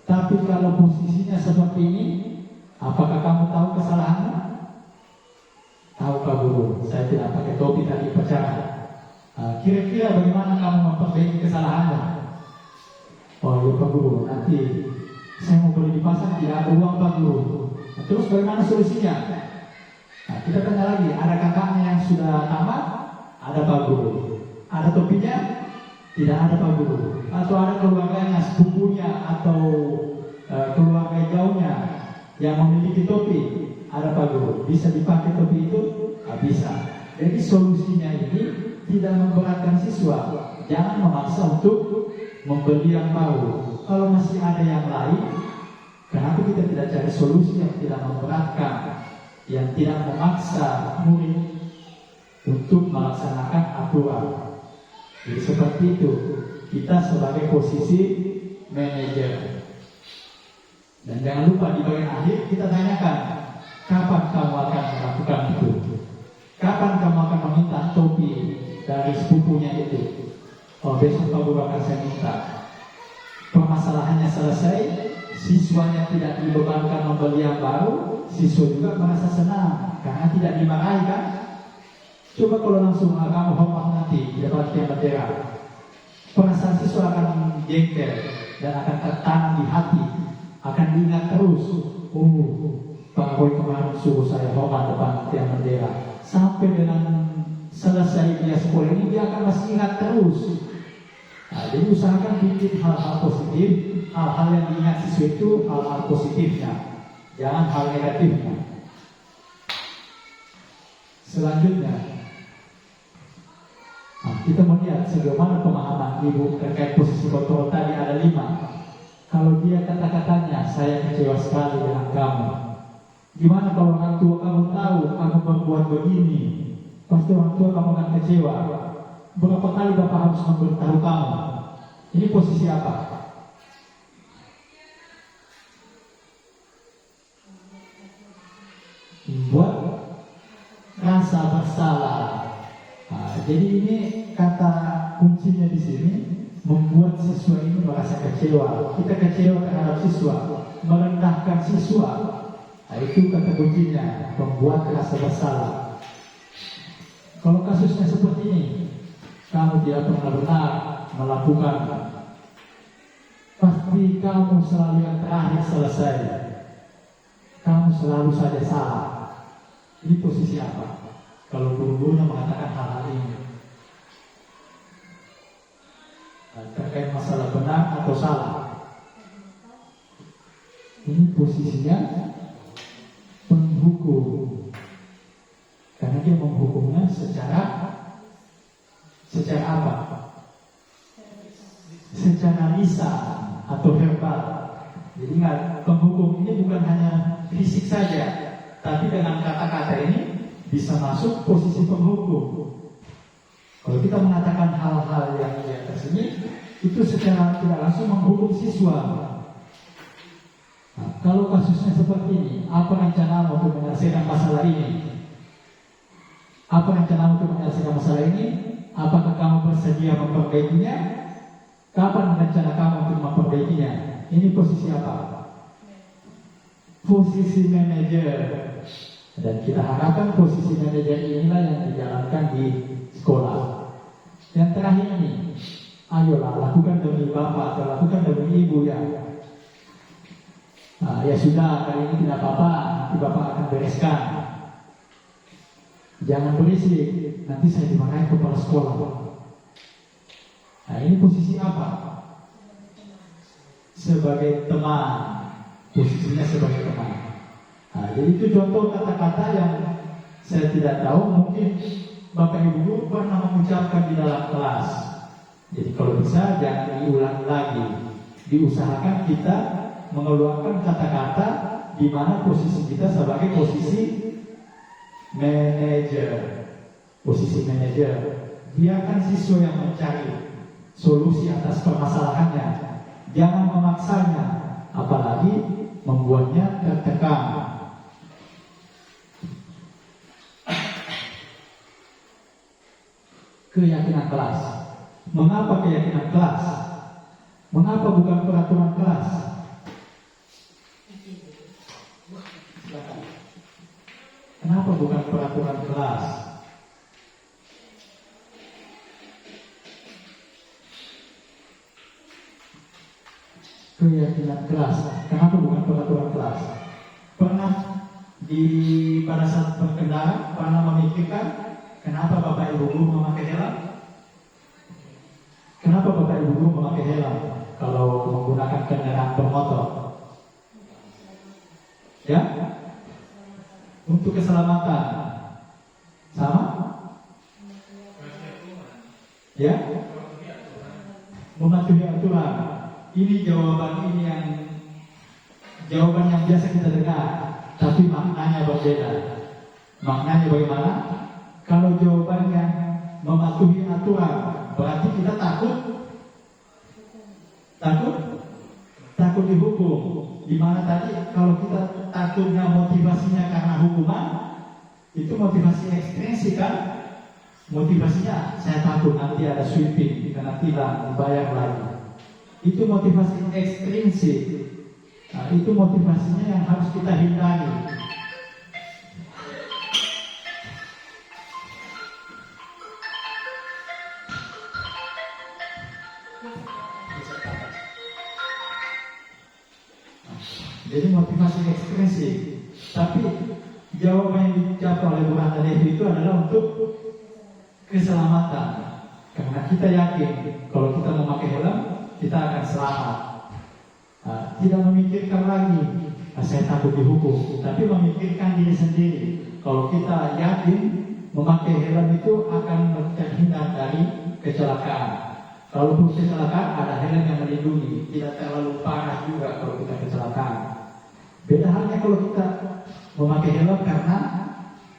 Tapi kalau posisinya seperti ini, apakah kamu tahu kesalahannya? Tahu Pak Guru, saya tidak pakai topi tadi upacara. Kira-kira bagaimana kamu memperbaiki kesalahannya? Oh ya Pak Guru, nanti saya mau beli di pasar, tidak ada uang Pak Guru. Terus bagaimana solusinya? Kita tanya lagi, ada kakaknya yang sudah tamat? Ada Pak Guru. Ada topinya? Tidak ada Pak Guru. Atau ada keluarganya, sepupunya, atau keluarga jauhnya yang memiliki topi? Ada Pak Guru. Bisa dipakai topi itu? Bisa. Jadi solusinya ini tidak memberatkan siswa. Jangan memaksa untuk membeli yang baru. Kalau masih ada yang lain, kenapa kita tidak cari solusi yang tidak memberatkan, yang tidak memaksa murid untuk melaksanakan aturan? Jadi seperti itu kita sebagai posisi manajer. Dan jangan lupa di bagian akhir kita tanyakan, kapan kamu akan melakukan itu? Kapan kamu akan meminta topi dari sepupunya itu? Oh, besok Pak Guru akan saya minta. Permasalahannya selesai, siswanya tidak dibebankan membeli yang baru, siswa juga merasa senang karena tidak dimarahi kan? Coba kalau langsung kamu hormat nanti di depan tiang bendera, perasaan siswa akan jengkel dan akan tertanam di hati, akan diingat terus. Pak Boy kemarin suruh saya hormat depan tiang bendera. Sampai dengan selesai dia sekolah ini, dia akan masih ingat terus. Jadi usahakan bikin hal-hal positif, hal-hal yang diingat siswa itu hal-hal positifnya, jangan hal negatifnya. Selanjutnya, kita melihat sejauh pemahaman ibu terkait posisi kontrol tadi ada 5. Kalau dia kata-katanya, saya kecewa sekali dengan kamu. Gimana kalau orang tua kamu tahu kamu berbuat begini? Pasti orang tua kamu akan kecewa. Berapa kali bapak harus memberitahu kamu? Ini posisi apa? Buat rasa bersalah. Jadi ini kata kuncinya di sini, membuat siswa ini merasa kecewa. Kita kecewa terhadap siswa, merendahkan siswa. Itu kata kuncinya, membuat rasa bersalah. Kalau kasusnya seperti ini, kamu tidak pernah benar melakukan, pasti kamu selalu yang terakhir selesai. Kamu selalu saja salah. Ini posisi apa? Kalau guru-gurunya mengatakan hal-hal ini terkait masalah benar atau salah, ini posisinya penghukum, karena dia menghukumnya secara apa? Secara lisan. atau verbal. Jadi ingat, penghukum ini bukan hanya fisik saja, tapi dengan kata-kata ini bisa masuk posisi penghukum. Kalau kita mengatakan hal-hal yang di atas ini, itu secara tidak langsung menghukum siswa. Nah, kalau kasusnya seperti ini, apa rencana untuk menyelesaikan masalah ini? Apa rencana untuk menyelesaikan masalah ini? Apakah kamu bersedia memperbaikinya? Kapan rencana kamu untuk memperbaikinya? Ini posisi apa? Posisi manajer. Dan kita harapkan posisi manajer inilah yang dijalankan di sekolah. Yang terakhir ini, ayolah lakukan demi bapak atau lakukan demi ibu ya. Nah, ya sudah, kali ini tidak apa-apa, nanti bapak akan bereskan. Jangan berisik, nanti saya dimarahin kepala sekolah. Nah, ini posisi apa? Sebagai teman, posisinya sebagai teman. Nah, jadi itu contoh kata-kata yang saya tidak tahu, mungkin Bapak Ibu guru pernah mengucapkan di dalam kelas. Jadi kalau bisa jangan diulangi lagi. Diusahakan kita mengeluarkan kata-kata di mana posisi kita sebagai posisi manajer. Posisi manajer. Biarkan siswa yang mencari solusi atas permasalahannya. Jangan memaksanya, apalagi membuatnya tertekan. Keyakinan kelas. Mengapa keyakinan kelas? Mengapa bukan peraturan kelas? Kenapa bukan peraturan kelas? Keyakinan kelas. Kenapa bukan peraturan kelas? Pernah pada saat berkendara pernah memikirkan kenapa Bapak Ibu guru memakai helm? Kenapa Bapak Ibu guru memakai helm kalau menggunakan kendaraan bermotor? Ya? Untuk keselamatan. Sama? Ya? Mematuhi aturan. Ini jawaban yang biasa kita dengar, tapi maknanya berbeda. Maknanya bagaimana? Kalau jawabannya mematuhi aturan, berarti kita takut dihukum. Di mana tadi kalau kita takutnya motivasinya karena hukuman, itu motivasi ekstrinsi kan? Motivasinya saya takut nanti ada sweeping, karena tidak dibayar lagi. Itu motivasi ekstrinsi. Nah, itu motivasinya yang harus kita hindari. Jadi motivasi ekstrinsi. Tapi jawaban yang dijawab oleh Bu Anta Devi itu adalah untuk keselamatan. Karena kita yakin kalau kita memakai helm, kita akan selamat. Tidak memikirkan lagi saya takut dihukum, tapi memikirkan diri sendiri. Kalau kita yakin memakai helm itu akan terhindar dari kecelakaan. Kalau kecelakaan ada helm yang melindungi, tidak terlalu parah juga kalau kita kecelakaan. Beda halnya kalau kita memakai helm karena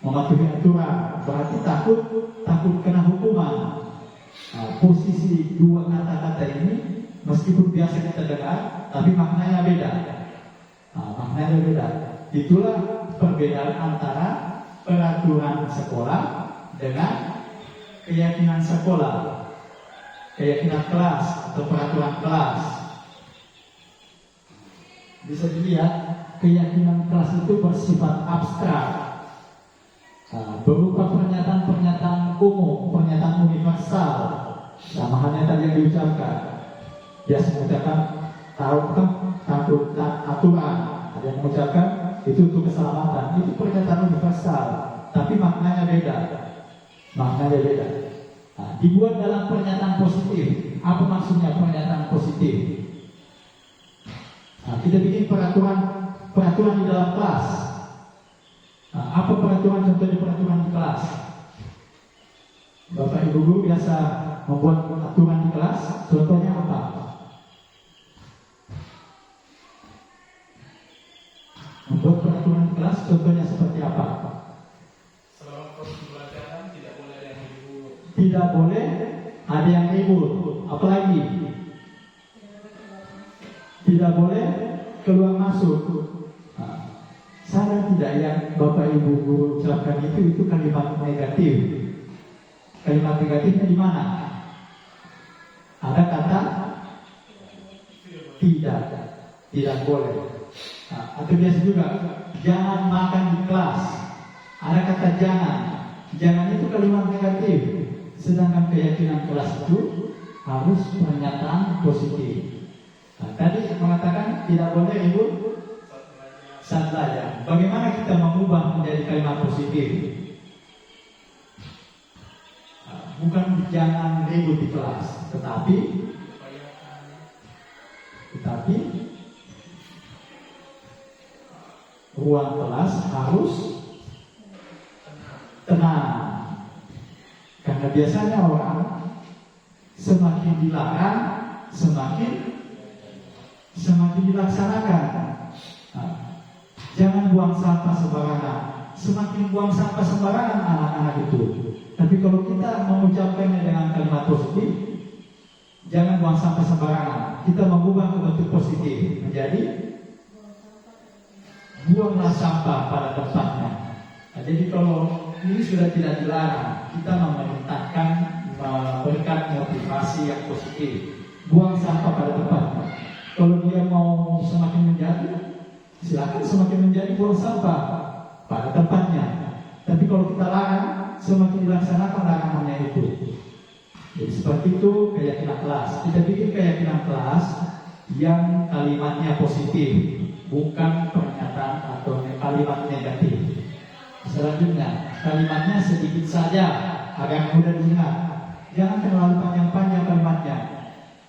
mematuhi aturan, berarti takut kena hukuman. Posisi dua kata-kata ini meskipun biasa kita dengar, tapi maknanya beda. Maknanya beda. Itulah perbedaan antara peraturan sekolah dengan keyakinan sekolah, keyakinan kelas atau peraturan kelas. Bisa dilihat keyakinan kelas itu bersifat abstrak, berupa pernyataan-pernyataan umum, pernyataan universal, sama halnya tadi yang diucapkan. Biasa mengucapkan takut aturan, ada yang mengucapkan itu untuk keselamatan. Itu pernyataan universal, tapi maknanya beda. Maknanya beda. Dibuat dalam pernyataan positif. Apa maksudnya pernyataan positif? Kita bikin peraturan di dalam kelas. Apa peraturan, contohnya peraturan di kelas? Bapak Ibu guru biasa membuat aturan di kelas. Contohnya apa? Membuat peraturan kelas contohnya seperti apa? Selama proses pembelajaran tidak boleh ada yang ribut. Tidak boleh ada yang ribut. Apalagi tidak boleh keluar masuk. Nah, sadar tidak yang Bapak Ibu guru ucapkan itu kalimat negatif. Kalimat negatifnya di mana? Ada kata tidak boleh. Nah, atau biasa juga jangan makan di kelas. Ada kata jangan itu kalimat negatif. Sedangkan keyakinan kelas itu harus pernyataan positif. Nah, tadi mengatakan tidak boleh ribut saat belajar. Bagaimana kita mengubah menjadi kalimat positif? Bukan jangan ribut di kelas, tetapi ruang kelas harus tenang. Karena biasanya orang semakin dilarang semakin dilaksanakan. Nah, jangan buang sampah sembarangan. Semakin buang sampah sembarangan anak-anak itu. Tapi kalau kita mengucapkannya dengan kalimat positif, jangan buang sampah sembarangan. Kita mengubah ke bentuk positif menjadi buanglah sampah pada tempatnya. Nah, jadi kalau ini sudah tidak dilarang, kita memerintahkan memberikan motivasi yang positif. Buang sampah pada tempatnya. Kalau dia mau semakin menjadi, silakan semakin menjadi, buang sampah pada tempatnya. Tapi kalau kita larang, semakin dilaksanakan larangannya itu. Jadi seperti itu keyakinan kelas. Kita bikin keyakinan kelas yang kalimatnya positif, bukan pernyataan atau kalimat negatif. Selanjutnya, kalimatnya sedikit saja agar mudah diingat. Jangan terlalu panjang-panjang kalimatnya.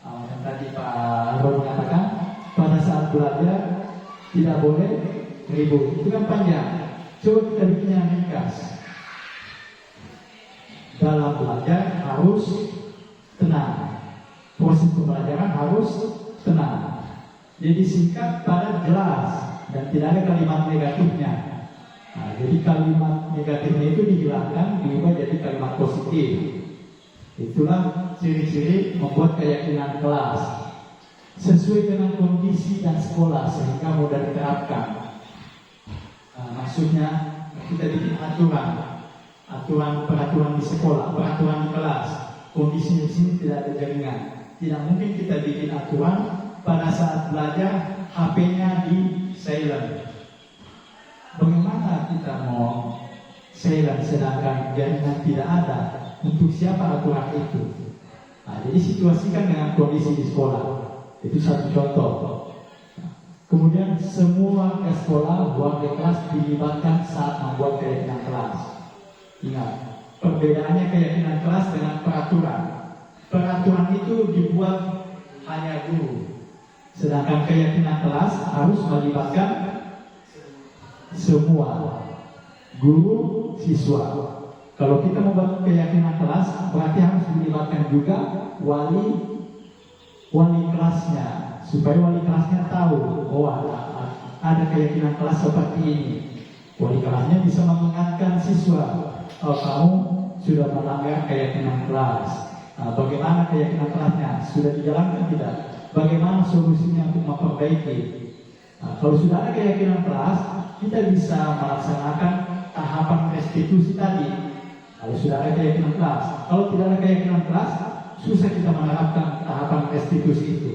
Yang tadi Pak Ron mengatakan, pada saat belajar tidak boleh ribut. Itu kan panjang. Coba kita bikin yang ringkas. Dalam belajar harus tenang. Proses pembelajaran harus tenang. Jadi singkat, padat, jelas, dan tidak ada kalimat negatifnya. Nah, jadi kalimat negatifnya itu dihilangkan, diubah jadi kalimat positif. Itulah ciri-ciri membuat keyakinan kelas sesuai dengan kondisi dan sekolah sehingga mudah diterapkan. Nah, maksudnya kita bikin peraturan di sekolah, peraturan di kelas. Kondisi di sini tidak ada jaringan. Tidak mungkin kita bikin aturan pada saat belajar HP-nya di silent. Bagaimana kita mau silent sedangkan jaringan tidak ada? Untuk siapa aturan itu? Nah, jadi situasikan dengan kondisi di sekolah. Itu satu contoh. Kemudian semua sekolah warga kelas dilibatkan saat membuat keyakinan kelas. Ingat, perbedaannya keyakinan kelas dengan peraturan. Peraturan itu dibuat hanya guru, sedangkan keyakinan kelas harus melibatkan semua, guru, siswa. Kalau kita membuat keyakinan kelas, berarti harus dilibatkan juga wali kelasnya, supaya wali kelasnya tahu, ada keyakinan kelas seperti ini. Wali kelasnya bisa mengingatkan siswa, kamu sudah melanggar keyakinan kelas. Bagaimana keyakinan kelasnya? Sudah dijalankan tidak? Bagaimana solusinya untuk memperbaiki? Kalau sudah ada keyakinan kelas, kita bisa melaksanakan tahapan restitusi tadi. Kalau sudah ada keyakinan kelas, kalau tidak ada keyakinan kelas, susah kita menerapkan tahapan restitusi itu.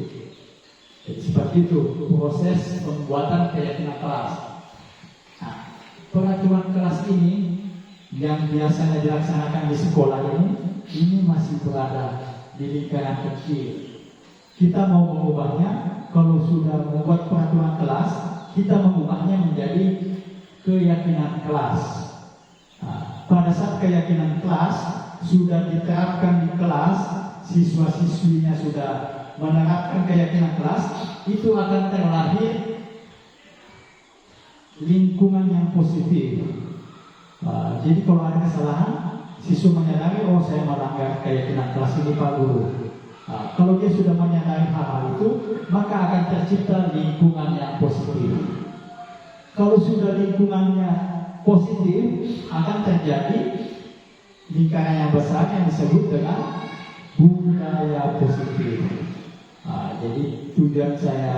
Jadi seperti itu proses pembuatan keyakinan kelas. Nah, peraturan kelas ini yang biasanya dilaksanakan di sekolah ini masih berada di lingkaran kecil. Kita mau mengubahnya, kalau sudah membuat peraturan kelas, kita mengubahnya menjadi keyakinan kelas. Nah, pada saat keyakinan kelas sudah diterapkan di kelas, siswa-siswinya sudah menerapkan keyakinan kelas, itu akan terlahir lingkungan yang positif. Jadi kalau ada kesalahan, siswa menyadari, saya melanggar keyakinan kelas ini Pak Guru. Kalau dia sudah menyadari hal-hal itu, maka akan tercipta lingkungan yang positif. Kalau sudah lingkungannya positif, akan terjadi lingkaran yang besar yang disebut dengan budaya positif. Jadi tujuan saya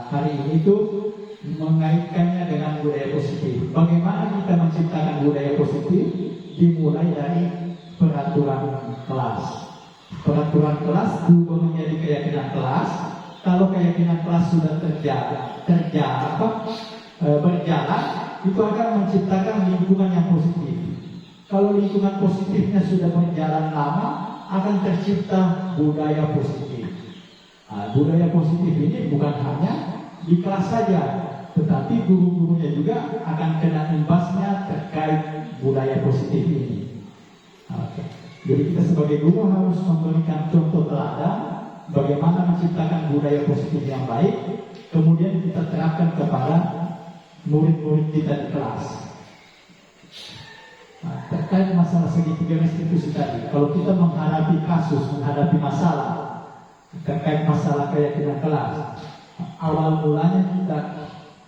hari ini itu mengaitkannya dengan budaya positif. Bagaimana kita menciptakan budaya positif? Dimulai dari peraturan kelas. Peraturan kelas berubah menjadi keyakinan kelas. Kalau keyakinan kelas sudah berjalan, itu akan menciptakan lingkungan yang positif. Kalau lingkungan positifnya sudah berjalan lama, akan tercipta budaya positif. Budaya positif ini bukan hanya di kelas saja, tetapi guru-gurunya juga akan kena imbasnya terkait budaya positif ini. Jadi kita sebagai guru harus memberikan contoh teladan bagaimana menciptakan budaya positif yang baik, kemudian kita terapkan kepada murid-murid kita di kelas. Terkait masalah segitiga restitusi tadi, kalau kita menghadapi kasus, menghadapi masalah terkait masalah keyakinan kelas, awal mulanya kita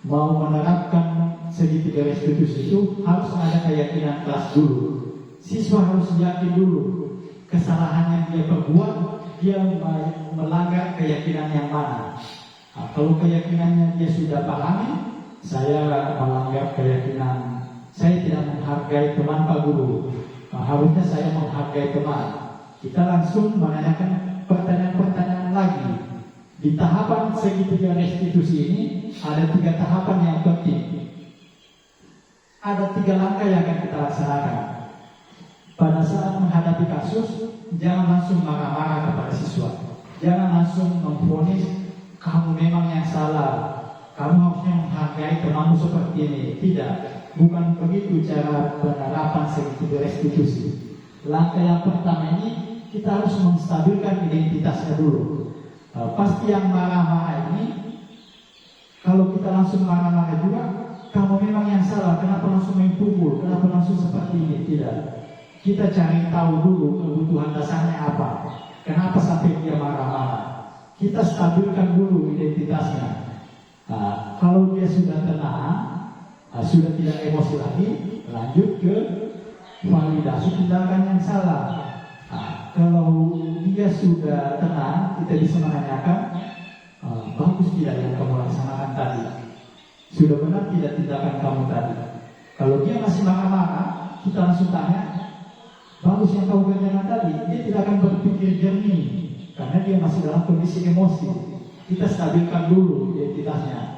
mau menerapkan segitiga restitusi itu harus ada keyakinan kelas dulu. Siswa harus yakin dulu kesalahan yang dia perbuat, dia melanggar keyakinan yang mana. Kalau keyakinannya dia sudah pahami, saya melanggar keyakinan, saya tidak menghargai teman Pak Guru, harusnya saya menghargai teman. Kita langsung menanyakan pertanyaan-pertanyaan lagi. Di tahapan segitiga restitusi ini ada 3 tahapan yang penting. Ada 3 langkah yang akan kita laksanakan. Pada saat menghadapi kasus, jangan langsung marah-marah kepada siswa. Jangan langsung memvonis kamu memang yang salah, kamu harusnya menghargai temanmu seperti ini. Tidak, bukan begitu cara penerapan segitiga restitusi. Langkah yang pertama ini kita harus menstabilkan identitasnya dulu. Pasti yang marah-marah ini, kalau kita langsung marah-marah juga, kamu memang yang salah, kenapa langsung main pukul, kenapa langsung seperti ini? Tidak. Kita cari tahu dulu kebutuhan dasarnya apa, kenapa sampai dia marah-marah. Kita stabilkan dulu identitasnya. Kalau dia sudah tenang, sudah tidak emosi lagi, lanjut ke validasi tindakan yang salah. Kalau dia sudah tenang, kita bisa menanyakan, bagus tidak yang kamu laksanakan tadi? Sudah benar tidak tindakan kamu tadi? Kalau dia masih marah-marah, kita langsung tanya, bagus yang kamu kerjakan tadi? Dia tidak akan berpikir jernih, karena dia masih dalam kondisi emosi. Kita stabilkan dulu identitasnya.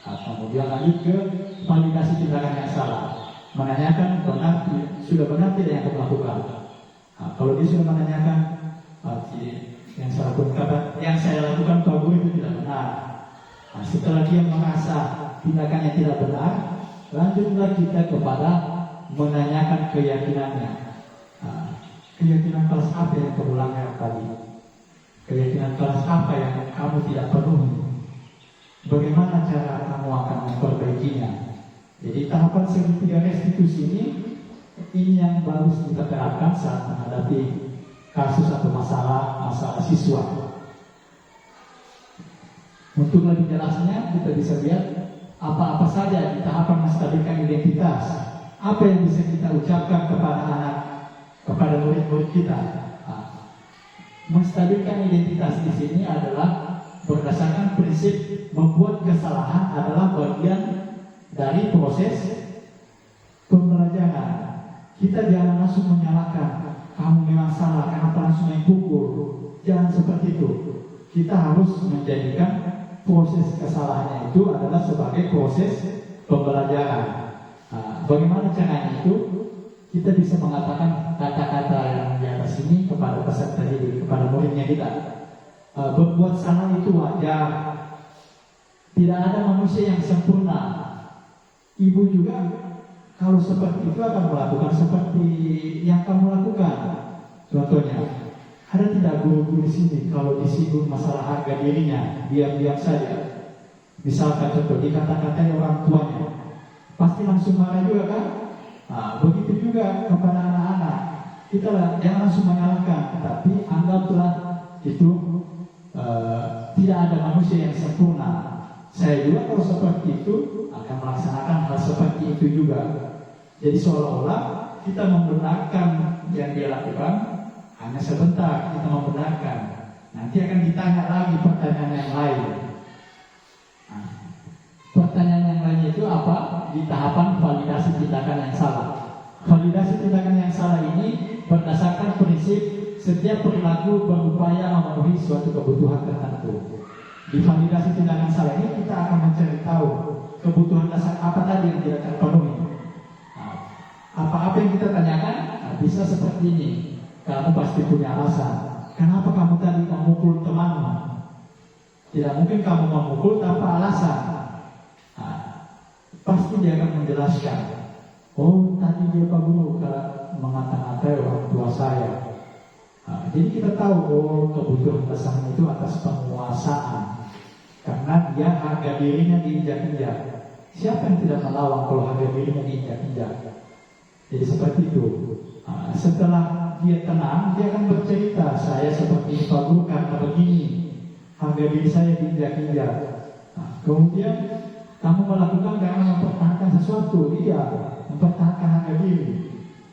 Kemudian lanjut ke validasi tindakan yang salah. Menanyakan sudah benar tidak yang kamu lakukan? Kalau dia sudah menanyakan yang saya lakukan Pak Guru itu tidak benar. Setelah dia merasa tindakannya tidak benar, lanjutlah kita kepada menanyakan keyakinannya. Keyakinan kelas apa yang kamu langgar tadi? Keyakinan kelas apa yang kamu tidak penuhi? Bagaimana cara kamu akan memperbaikinya? Jadi tahapan segitiga restitusi ini yang harus kita terapkan saat menghadapi kasus atau masalah siswa. Untuk lebih jelasnya kita bisa lihat apa-apa saja di tahapan menstabilkan identitas. Apa yang bisa kita ucapkan kepada murid-murid kita. Menstabilkan identitas di sini adalah berdasarkan prinsip membuat kesalahan adalah bagian dari proses pembelajaran. Kita jangan langsung menyalahkan, kamu memang salah, kenapa langsung main pukul? Jangan seperti itu. Kita harus menjadikan proses kesalahannya itu adalah sebagai proses pembelajaran. Bagaimana caranya itu? Kita bisa mengatakan kata-kata yang di atas ini kepada peserta didik, kepada muridnya kita. Berbuat salah itu wajar. Tidak ada manusia yang sempurna. Ibu juga kalau seperti itu akan melakukan seperti yang kamu lakukan. Contohnya, ada tidak guru-guru di sini kalau disinggung masalah harga dirinya, diam-diam saja. Misalkan contoh dikata-katain orang tuanya, pasti langsung marah juga kan? Begitu juga kepada anak-anak. Kita jangan langsung menyalahkan, tapi anggaplah itu tidak ada manusia yang sempurna. Saya juga kalau seperti itu akan melaksanakan seperti itu juga. Jadi seolah-olah kita membenarkan yang dia lakukan hanya sebentar, kita membenarkan. Nanti akan ditanya lagi pertanyaan yang lain. Nah, pertanyaan yang lain itu apa? Di tahapan validasi tindakan yang salah. Validasi tindakan yang salah ini berdasarkan prinsip setiap perilaku berupaya memenuhi suatu kebutuhan tertentu. Di validasi tindakan salah ini kita akan mencari tahu kebutuhan dasar apa tadi yang tidak terpenuhi. Nah, apa-apa yang kita tanyakan, bisa seperti ini. Kamu pasti punya alasan. Kenapa kamu tadi memukul temanmu? Tidak mungkin kamu memukul tanpa alasan. Nah, pasti dia akan menjelaskan. Oh, tadi dia Pak Guru mengata-ngatai orang tua saya. Nah, jadi kita tahu, oh, kebutuhan dasarnya itu atas penguasaan. Karena dia harga dirinya diinjak-injak. Siapa yang tidak melawan kalau harga dirinya diinjak-injak? Jadi seperti itu. Nah, setelah dia tenang, dia akan bercerita, saya seperti ini Pak Guru karena begini, harga diri saya diinjak-injak. Nah, kemudian kamu melakukan karena mempertahankan sesuatu. Iya, mempertahankan harga diri.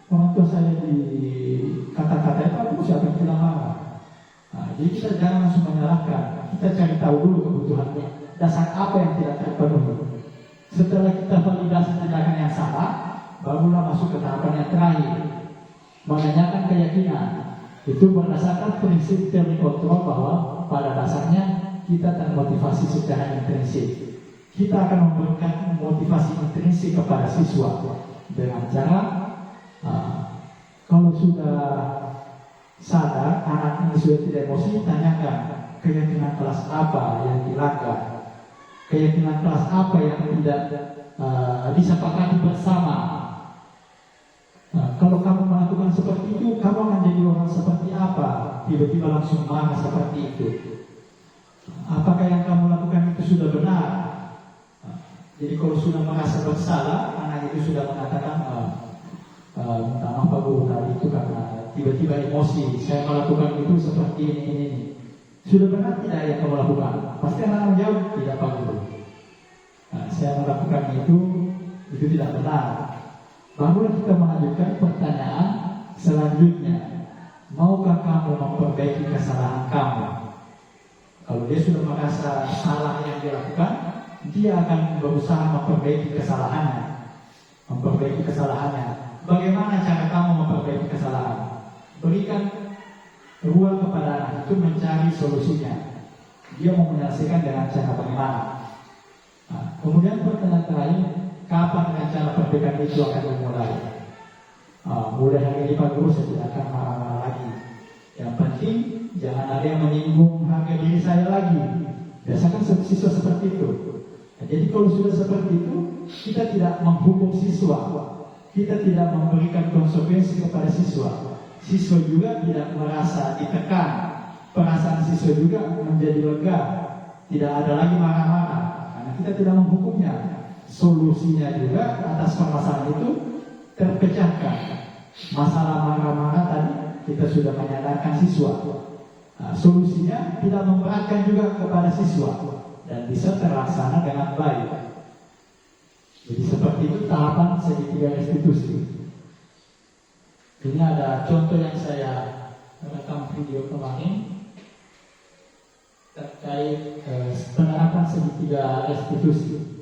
Orang tua saya dikata-katain, Pak Guru, siapa yang tidak marah? Nah, jadi kita jangan langsung menyalahkan. Kita cari tahu dulu kebutuhannya, dasar apa yang tidak terpenuhi. Setelah kita validasi tindakan yang salah, barulah masuk ke tahapan yang terakhir, menanyakan keyakinan. Itu berdasarkan prinsip teori kontrol bahwa pada dasarnya kita termotivasi secara intrinsik. Kita akan memberikan motivasi intrinsik kepada siswa dengan cara kalau sudah sadar anak ini sudah tidak emosi, tanyakan keyakinan kelas apa yang dilanggar, keyakinan kelas apa yang tidak disepakati bersama. Nah, kalau kamu melakukan seperti itu, kamu akan jadi orang seperti apa? Tiba-tiba langsung marah seperti itu. Apakah yang kamu lakukan itu sudah benar? Nah, jadi kalau sudah merasa bersalah, anak itu sudah mengatakan, minta maaf Pak Guru, tadi itu karena tiba-tiba emosi, saya melakukan itu seperti ini. Sudah benar tidak yang kamu lakukan? Pasti anak menjawab, tidak Pak Guru. Nah, saya melakukan itu tidak benar. Barulah kita melanjutkan pertanyaan selanjutnya. Maukah kamu memperbaiki kesalahan kamu? Kalau dia sudah merasa salah yang dia lakukan, dia akan berusaha memperbaiki kesalahannya. Bagaimana cara kamu memperbaiki kesalahan? Berikan ruang kepada anak itu mencari solusinya. Dia mau menyelesaikan dengan cara bagaimana? Nah, kemudian pertanyaan terakhir, kapan rencana perbaikan itu akan dimulai? Mulai hari ini Pak Guru, saya tidak akan marah-marah lagi. Yang penting jangan ada yang menyinggung harga diri saya lagi. Biasakan siswa seperti itu. Nah, jadi kalau sudah seperti itu, kita tidak menghukum siswa, kita tidak memberikan konsekuensi kepada siswa. Siswa juga tidak merasa ditekan, perasaan siswa juga menjadi lega, tidak ada lagi marah-marah karena kita tidak menghukumnya. Solusinya juga atas permasalahan itu terpecahkan. Masalah marah-marah tadi kita sudah menyadarkan siswa. Nah, solusinya tidak memberatkan juga kepada siswa dan bisa terlaksana dengan baik. Jadi seperti itu tahapan segitiga restitusi. Ini ada contoh yang saya rekam video kemarin terkait penerapan segitiga restitusi.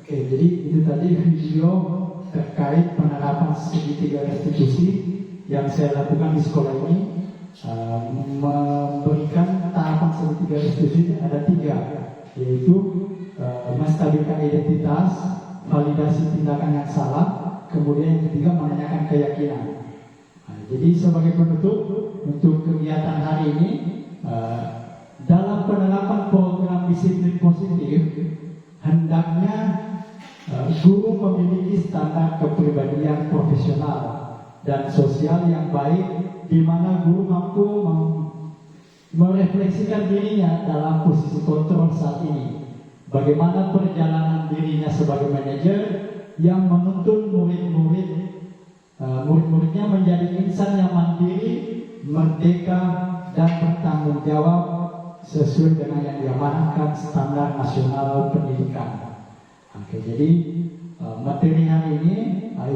Oke, jadi itu tadi video terkait penerapan segitiga restitusi yang saya lakukan di sekolah ini. Memberikan tahapan segitiga restitusi ada 3, yaitu menstabilkan identitas, validasi tindakan yang salah, kemudian yang ketiga menanyakan keyakinan. Jadi sebagai penutup untuk kegiatan hari ini, dalam penerapan program disiplin positif, hendaknya guru memiliki standar kepribadian profesional dan sosial yang baik, di mana guru mampu merefleksikan dirinya dalam posisi kontrol saat ini. Bagaimana perjalanan dirinya sebagai manajer yang menuntun murid-muridnya menjadi insan yang mandiri, merdeka, dan bertanggung jawab sesuai dengan yang diamanahkan standar nasional pendidikan. Oke, jadi materi hari ini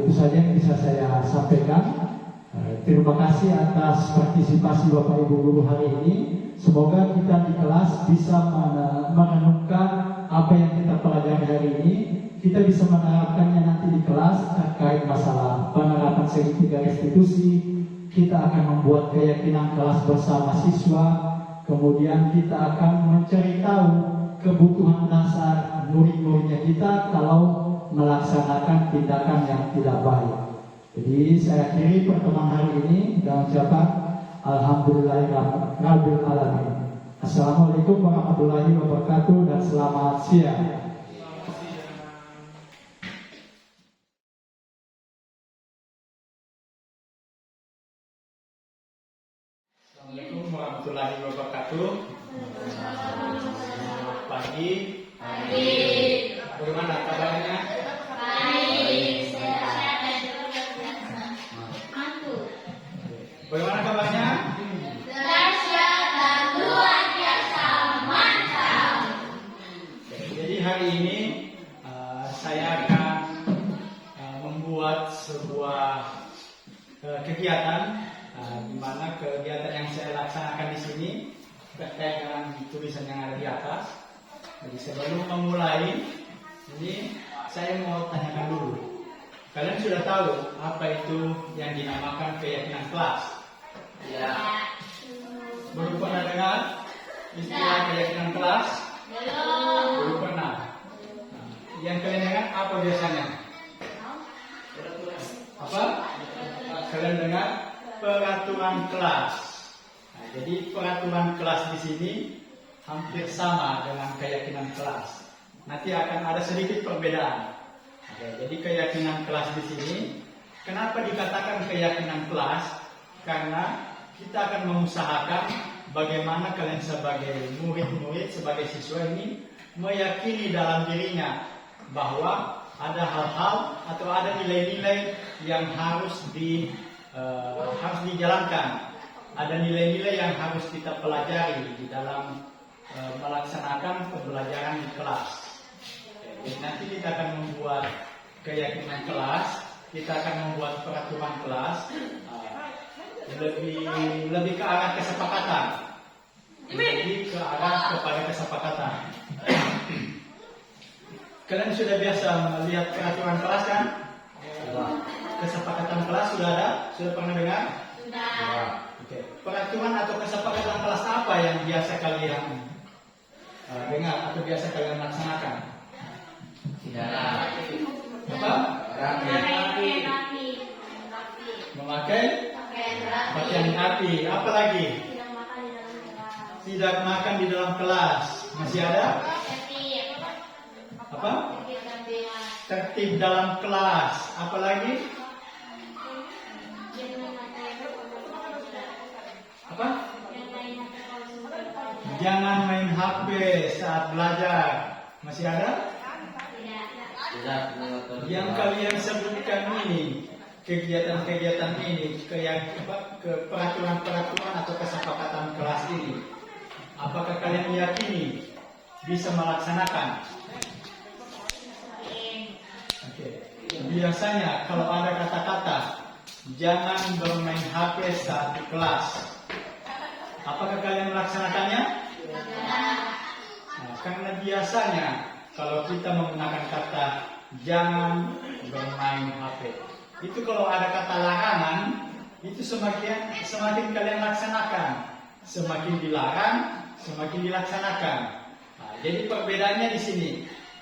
itu saja yang bisa saya sampaikan. Terima kasih atas partisipasi Bapak Ibu guru hari ini. Semoga kita di kelas bisa merenungkan apa yang kita pelajari hari ini. Kita bisa menerapkannya nanti di kelas terkait masalah penerapan segitiga restitusi. Kita akan membuat keyakinan kelas bersama siswa. Kemudian kita akan mencari tahu kebutuhan dasar murid-muridnya kita kalau melaksanakan tindakan yang tidak baik. Jadi saya akhiri pertemuan hari ini dengan ucapan Alhamdulillahirabbil alamin. Assalamualaikum warahmatullahi wabarakatuh dan selamat siang. Assalamualaikum warahmatullahi wabarakatuh. Selamat pagi. Bagaimana kabarnya? Bagaimana kabarnya? Dahsyat dan luar biasa mantap. Jadi hari ini saya akan membuat sebuah kegiatan, di mana kegiatan yang saya laksanakan di sini terkait dengan tulisan yang ada di atas. Jadi sebelum memulai, ini saya mau tanyakan dulu. Kalian sudah tahu apa itu yang dinamakan keyakinan kelas? Ya. Belum pernah dengar istilah keyakinan kelas? Belum pernah. Nah, yang kalian dengar apa biasanya? Apa? Kalian dengar peraturan kelas. Nah, jadi peraturan kelas di sini hampir sama dengan keyakinan kelas. Nanti akan ada sedikit perbedaan. Oke, jadi keyakinan kelas di sini, kenapa dikatakan keyakinan kelas? Karena kita akan mengusahakan bagaimana kalian sebagai murid-murid, sebagai siswa ini meyakini dalam dirinya bahwa ada hal-hal atau ada nilai-nilai yang harus dijalankan. Ada nilai-nilai yang harus kita pelajari di dalam melaksanakan pembelajaran di kelas. Jadi nanti kita akan membuat keyakinan kelas, kita akan membuat peraturan kelas, lebih ke arah kesepakatan. Jadi ke arah kepada kesepakatan. Kalian sudah biasa melihat peraturan kelas kan? Kesepakatan kelas sudah ada? Sudah pernah dengar? Sudah. Oke. Peraturan atau kesepakatan kelas apa yang biasa kalian dengar atau biasa kalian laksanakan? Apa? Memakai pakaian rapi. Apa lagi? Tidak makan di dalam kelas. Masih ada? Apa? Tertib dalam kelas. Apa lagi? Apa? Jangan main HP saat belajar. Masih ada? Yang kalian sebutkan ini, kegiatan-kegiatan ini, ke peraturan-peraturan atau kesepakatan kelas ini, apakah kalian meyakini bisa melaksanakan? Oke. Biasanya kalau ada kata-kata jangan bermain HP saat di kelas, apakah kalian melaksanakannya? Nah, karena biasanya kalau kita menggunakan kata jangan bermain HP, itu kalau ada kata larangan, itu semakin kalian laksanakan. Semakin dilarang, semakin dilaksanakan. Nah, jadi perbedaannya di sini.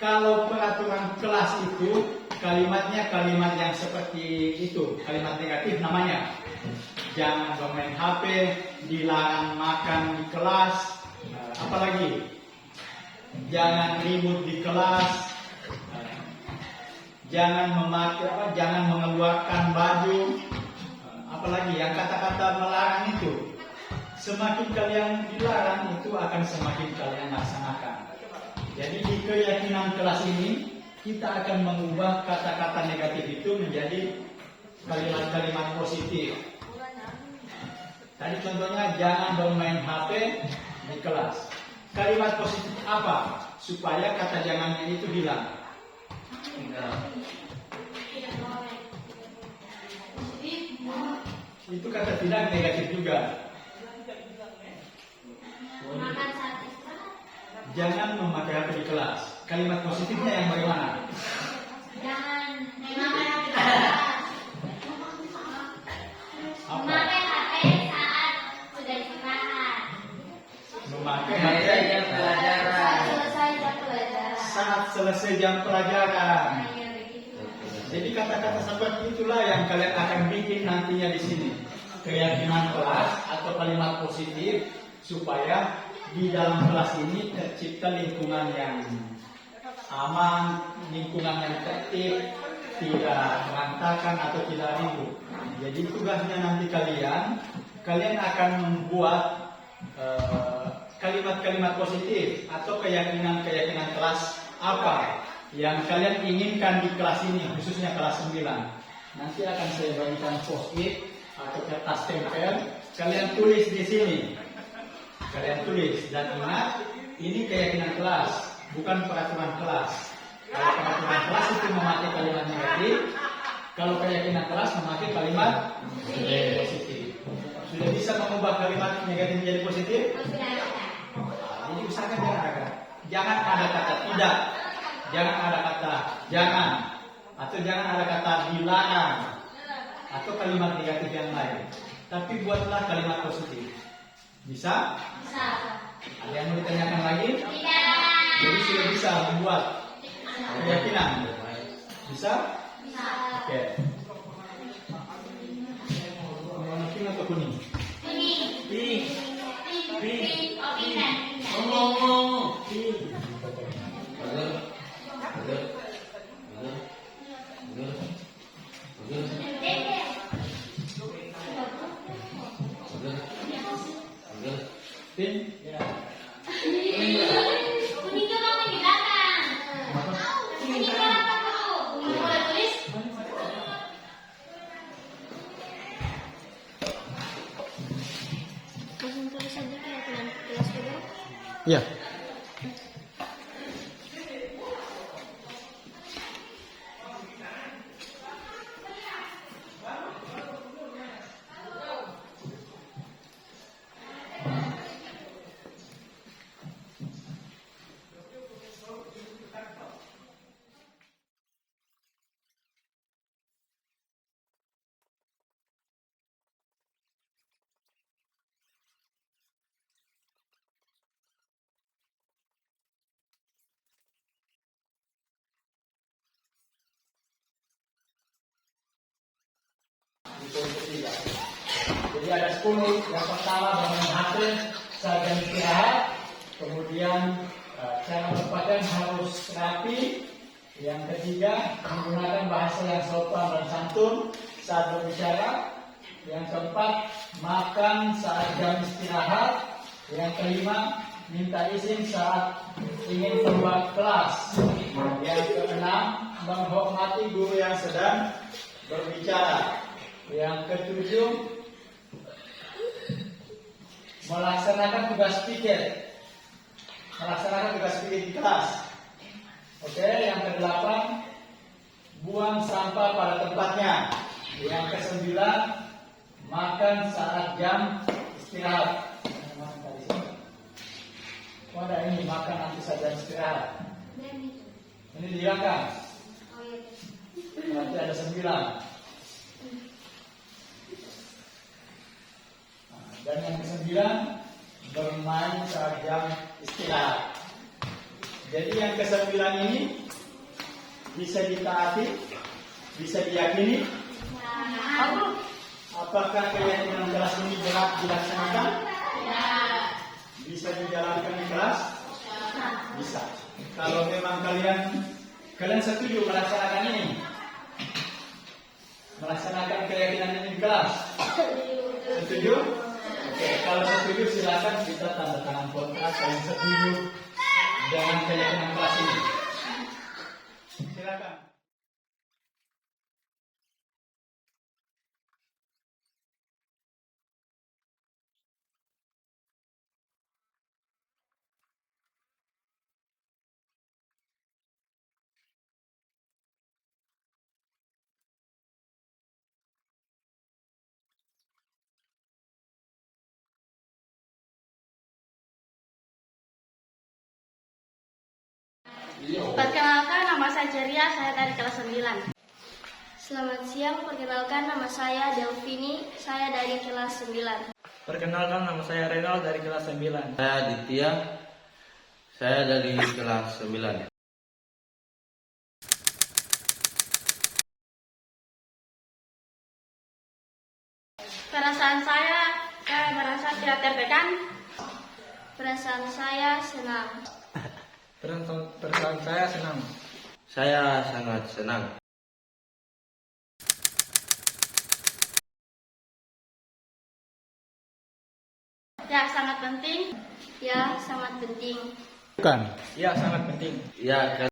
Kalau peraturan kelas itu kalimatnya kalimat yang seperti itu, kalimat negatif namanya. Jangan bermain HP, dilarang makan di kelas, apalagi jangan ribut di kelas, jangan mengeluarkan baju, apalagi yang kata-kata melarang itu. Semakin kalian dilarang itu akan semakin kalian laksanakan. Jadi di keyakinan kelas ini kita akan mengubah kata-kata negatif itu menjadi kalimat-kalimat positif. Tadi contohnya jangan bermain HP di kelas. Kalimat positif apa? Supaya kata jangannya itu hilang. Itu kata tidak negatif juga. Jangan memakai HP di kelas. Kalimat positifnya yang bagaimana? Jangan memakai HP di kelas. Memakai HP saat sudah istirahat. Memakai HP saat selesai jam pelajaran. Jadi kata-kata seperti itulah yang kalian akan bikin nantinya di sini. Keyakinan kelas atau kalimat positif supaya di dalam kelas ini tercipta lingkungan yang aman, lingkungan yang tertib, tidak berantakan atau tidak ribut. Jadi tugasnya nanti kalian akan membuat kalimat-kalimat positif atau keyakinan-keyakinan kelas apa yang kalian inginkan di kelas ini, khususnya kelas 9. Nanti akan saya bagikan post-it atau kertas tempel, kalian tulis di sini. Kalian tulis dan ingat, ini keyakinan kelas, bukan peraturan kelas. Kalau peraturan kelas itu memakai kalimat negatif, kalau keyakinan kelas memakai kalimat positif. Sudah bisa mengubah kalimat negatif menjadi positif? Jadi usahakan jangan ada kata tidak, jangan ada kata jangan, atau jangan ada kata dilarang, atau kalimat negatif yang lain. Tapi buatlah kalimat positif. Bisa? Bisa. Ada yang mau ditanyakan lagi? Tidak. Jadi sudah bisa membuat keyakinan. Bisa? Bisa. Oke. Warna pink atau kuning? Ini. Pink. Pink. Oh, pink kan? Pink. Pink. Ya. Kuning itu mau di belakang. Kuning itu apa dulu? Kuning boleh tulis? Langsung tulis aja keyakinan kelas juga. Ya. ada 10. Yang pertama bangun HP saat jam istirahat. Kemudian cara berpakaian harus rapi. Yang ketiga, menggunakan bahasa yang sopan dan santun saat berbicara. Yang keempat, makan saat jam istirahat. Yang kelima, minta izin saat ingin keluar kelas. Yang keenam, menghormati guru yang sedang berbicara. Yang ketujuh, melaksanakan tugas pikir. Melaksanakan tugas pikir di kelas. Oke, yang kedelapan, buang sampah pada tempatnya. Yang kesembilan, makan saat jam istirahat. Oh, ada ini makan nanti saat jam istirahat. Ini dihilangkan. Berarti ada 9. Dan yang ke-9, bermain saat jam istirahat. Jadi yang ke-9 ini bisa ditaati, bisa diyakini. Apakah keyakinan kelas ini berat dilaksanakan? Bisa dijalankan di kelas? Bisa. Kalau memang kalian setuju melaksanakan ini, melaksanakan keyakinan ini di kelas, setuju? Oke, kalau setuju silakan kita tanda tangan kontrak yang setuju dengan keyakinan kelas ini. Silakan. Perkenalkan, nama saya Ceria, saya dari kelas 9. Selamat siang, perkenalkan nama saya Delvini, saya dari kelas 9. Perkenalkan, nama saya Renal dari kelas 9. Saya Aditya, saya dari kelas 9. Perasaan saya merasa tidak tertekan. Perasaan saya senang. Perasaan saya senang. Saya sangat senang. Ya, sangat penting. Ya, sangat penting. Bukan. Ya, sangat penting. Ya,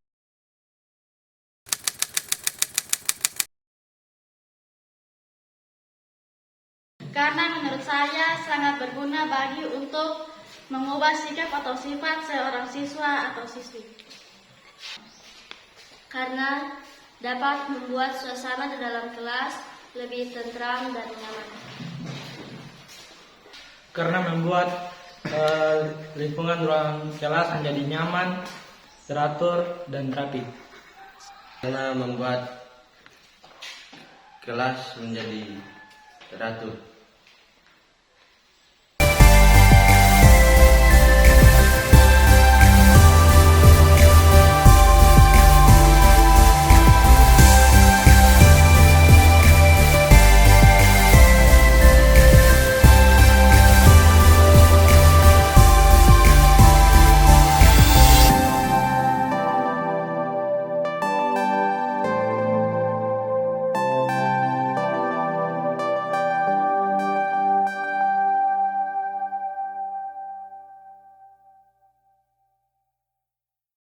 Karena menurut saya sangat berguna bagi untuk mengubah sikap atau sifat seorang siswa atau siswi. Karena dapat membuat suasana di dalam kelas lebih tentram dan nyaman. Karena membuat lingkungan ruang kelas menjadi nyaman, teratur, dan rapi. karena membuat kelas menjadi teratur.